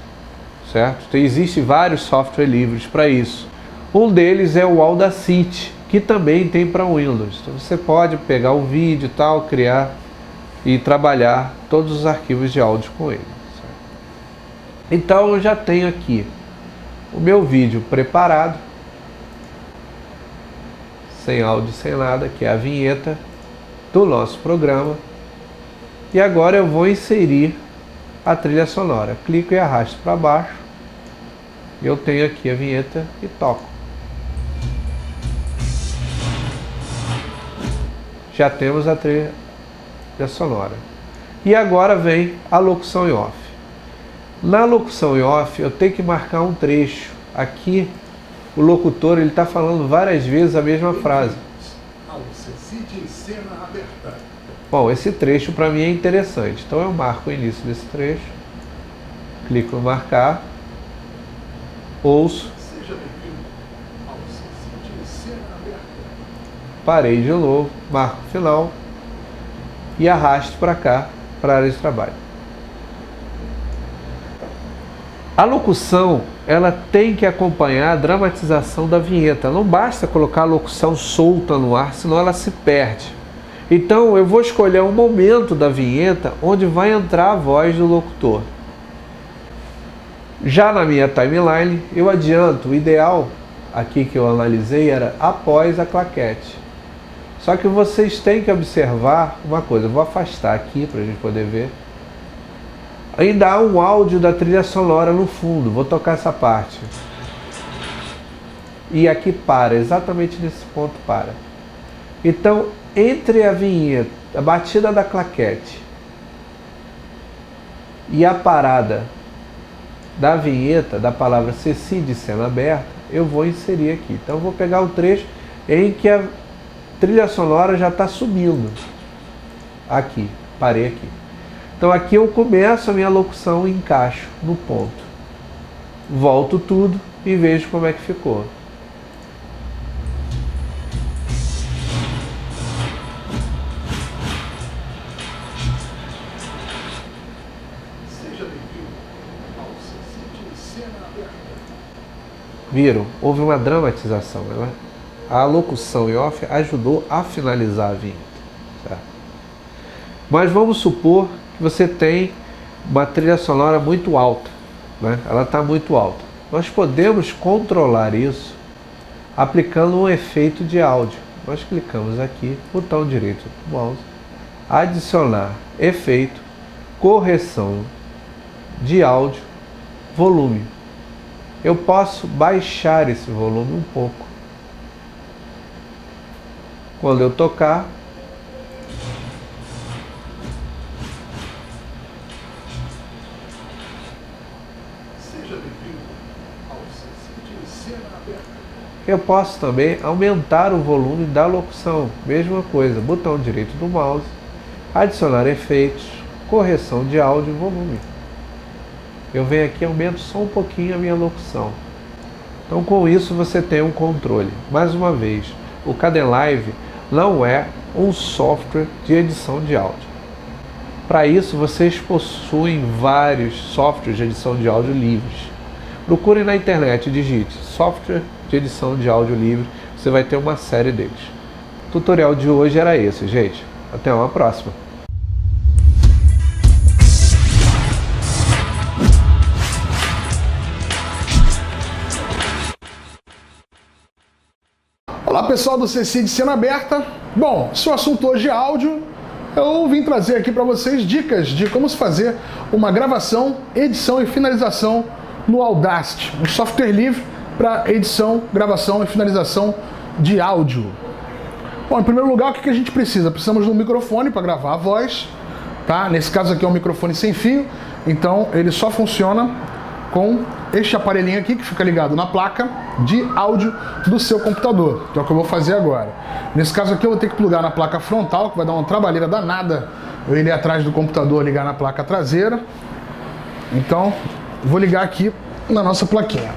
certo? Existem vários softwares livres para isso. Um deles é o Audacity, que também tem para Windows. Então você pode pegar o vídeo e tal, criar e trabalhar todos os arquivos de áudio com ele. Certo? Então eu já tenho aqui o meu vídeo preparado, sem áudio, sem nada, que é a vinheta do nosso programa. E agora eu vou inserir a trilha sonora. Clico e arrasto para baixo. Eu tenho aqui a vinheta e toco. Já temos a trilha sonora. E agora vem a locução em off. Na locução em off eu tenho que marcar um trecho. Aqui o locutor ele está falando várias vezes a mesma frase. Bom, esse trecho para mim é interessante. Então eu marco o início desse trecho. Clico em marcar. Ouço. Parei de novo, marco o final e arrasto para cá, para a área de trabalho. A locução, ela tem que acompanhar a dramatização da vinheta. Não basta colocar a locução solta no ar, senão ela se perde. Então eu vou escolher um momento da vinheta onde vai entrar a voz do locutor. Já na minha timeline, eu adianto, o ideal aqui que eu analisei era após a claquete. Só que vocês têm que observar uma coisa, eu vou afastar aqui para a gente poder ver. Ainda há um áudio da trilha sonora no fundo, vou tocar essa parte. E aqui para, exatamente nesse ponto para. Então, entre a vinheta, a batida da claquete e a parada da vinheta, da palavra Ceci de cena aberta, eu vou inserir aqui. Então eu vou pegar o trecho em que a trilha sonora já está subindo. Aqui, parei aqui. Então aqui eu começo a minha locução e encaixo no ponto. Volto tudo e vejo como é que ficou. Viram? Houve uma dramatização. A locução em off ajudou a finalizar a vinheta. Certo? Mas vamos supor que você tem uma trilha sonora muito alta. Né? Ela está muito alta. Nós podemos controlar isso aplicando um efeito de áudio. Nós clicamos aqui, botão direito do mouse, adicionar efeito, correção de áudio, volume. Eu posso baixar esse volume um pouco. Quando eu tocar, eu posso também aumentar o volume da locução. Mesma coisa, botão direito do mouse, adicionar efeitos, correção de áudio e volume. Eu venho aqui e aumento só um pouquinho a minha locução. Então com isso você tem um controle. Mais uma vez, o Kdenlive não é um software de edição de áudio. Para isso vocês possuem vários softwares de edição de áudio livres. Procure na internet, digite software de edição de áudio livre, você vai ter uma série deles. O tutorial de hoje era esse, gente. Até uma próxima! Olá pessoal do CC de Cena Aberta. Bom, se o assunto hoje é áudio, eu vim trazer aqui para vocês dicas de como se fazer uma gravação, edição e finalização no Audacity, um software livre para edição, gravação e finalização de áudio. Bom, em primeiro lugar, o que a gente precisa? Precisamos de um microfone para gravar a voz, tá? Nesse caso aqui é um microfone sem fio, então ele só funciona com este aparelhinho aqui que fica ligado na placa de áudio do seu computador, que é o que eu vou fazer agora. Nesse caso aqui eu vou ter que plugar na placa frontal, que vai dar uma trabalheira danada eu ir atrás do computador ligar na placa traseira. Então, vou ligar aqui na nossa plaquinha.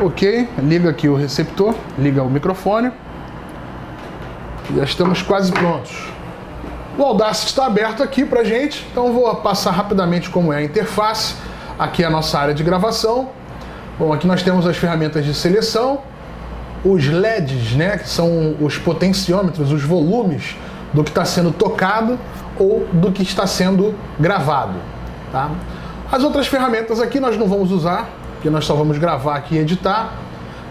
Ok, liga aqui o receptor, liga o microfone. Já estamos quase prontos. O Audacity está aberto aqui pra gente, então eu vou passar rapidamente como é a interface. Aqui é a nossa área de gravação. Bom, aqui nós temos as ferramentas de seleção, os LEDs, né, que são os potenciômetros, os volumes do que está sendo tocado ou do que está sendo gravado, tá? As outras ferramentas aqui nós não vamos usar, porque nós só vamos gravar aqui e editar.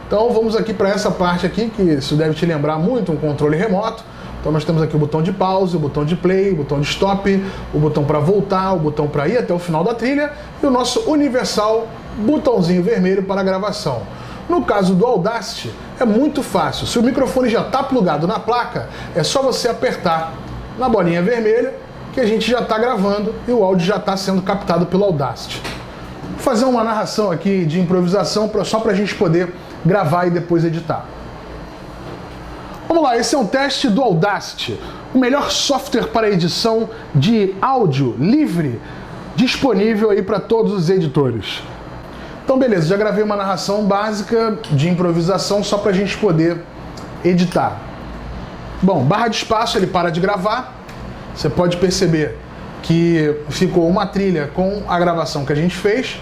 Então vamos aqui para essa parte aqui, que isso deve te lembrar muito um controle remoto. Então nós temos aqui o botão de pause, o botão de play, o botão de stop, o botão para voltar, o botão para ir até o final da trilha e o nosso universal botãozinho vermelho para gravação. No caso do Audacity é muito fácil, se o microfone já está plugado na placa, é só você apertar na bolinha vermelha que a gente já está gravando e o áudio já está sendo captado pelo Audacity. Vou fazer uma narração aqui de improvisação só para a gente poder gravar e depois editar. Vamos lá, esse é um teste do Audacity, o melhor software para edição de áudio livre, disponível aí para todos os editores. Então beleza, já gravei uma narração básica de improvisação só para a gente poder editar. Bom, barra de espaço ele para de gravar, você pode perceber que ficou uma trilha com a gravação que a gente fez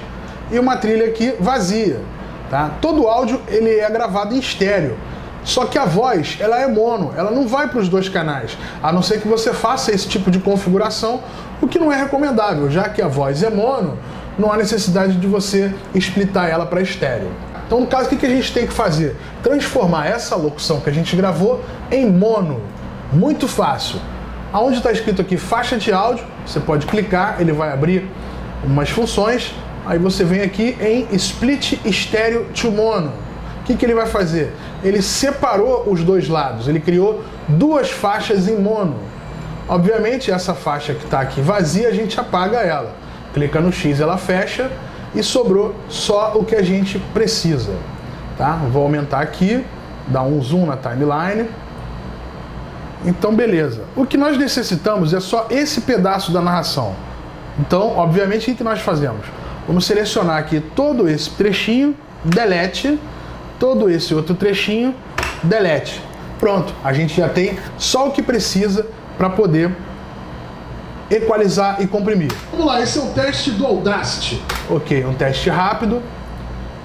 e uma trilha aqui vazia, tá? Todo o áudio ele é gravado em estéreo. Só que a voz, ela é mono, ela não vai para os dois canais, a não ser que você faça esse tipo de configuração, o que não é recomendável, já que a voz é mono, não há necessidade de você splitar ela para estéreo. Então, no caso, o que a gente tem que fazer? Transformar essa locução que a gente gravou em mono. Muito fácil. Aonde está escrito aqui faixa de áudio, você pode clicar, ele vai abrir umas funções, aí você vem aqui em Split Stereo to Mono. O que ele vai fazer? Ele separou os dois lados, ele criou duas faixas em mono. Obviamente essa faixa que está aqui vazia, a gente apaga ela. Clica no X, ela fecha e sobrou só o que a gente precisa. Tá? Vou aumentar aqui, dar um zoom na timeline. Então beleza. O que nós necessitamos é só esse pedaço da narração. Então, obviamente, o que nós fazemos? Vamos selecionar aqui todo esse trechinho, delete. Todo esse outro trechinho, delete. Pronto, a gente já tem só o que precisa para poder equalizar e comprimir. Vamos lá, esse é o teste do Audacity. Ok, um teste rápido.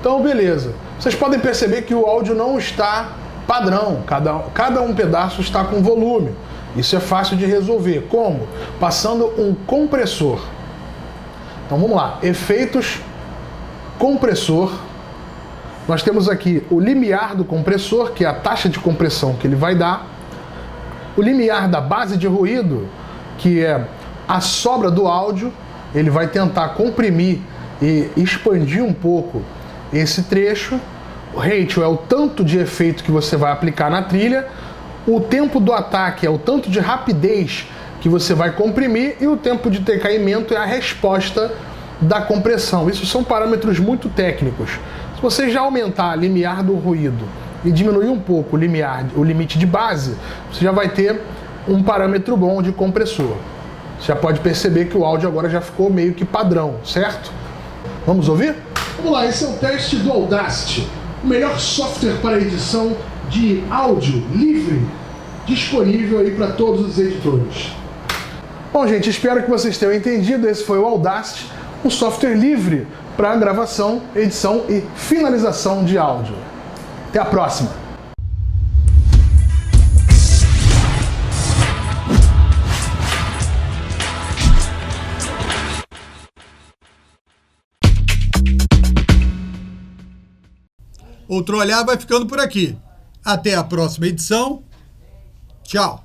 Então, beleza. Vocês podem perceber que o áudio não está padrão, cada um pedaço está com volume. Isso é fácil de resolver. Como? Passando um compressor. Então vamos lá, efeitos, compressor. Nós temos aqui o limiar do compressor, que é a taxa de compressão que ele vai dar. O limiar da base de ruído, que é a sobra do áudio. Ele vai tentar comprimir e expandir um pouco esse trecho. O ratio é o tanto de efeito que você vai aplicar na trilha. O tempo do ataque é o tanto de rapidez que você vai comprimir. E o tempo de decaimento é a resposta da compressão. Isso são parâmetros muito técnicos. Se você já aumentar o limiar do ruído e diminuir um pouco o limite de base, você já vai ter um parâmetro bom de compressor. Você já pode perceber que o áudio agora já ficou meio que padrão, certo? Vamos ouvir? Vamos lá, esse é o teste do Audacity, o melhor software para edição de áudio livre, disponível aí para todos os editores. Bom, gente, espero que vocês tenham entendido. Esse foi o Audacity, um software livre para gravação, edição e finalização de áudio. Até a próxima! Outro Olhar vai ficando por aqui. Até a próxima edição. Tchau!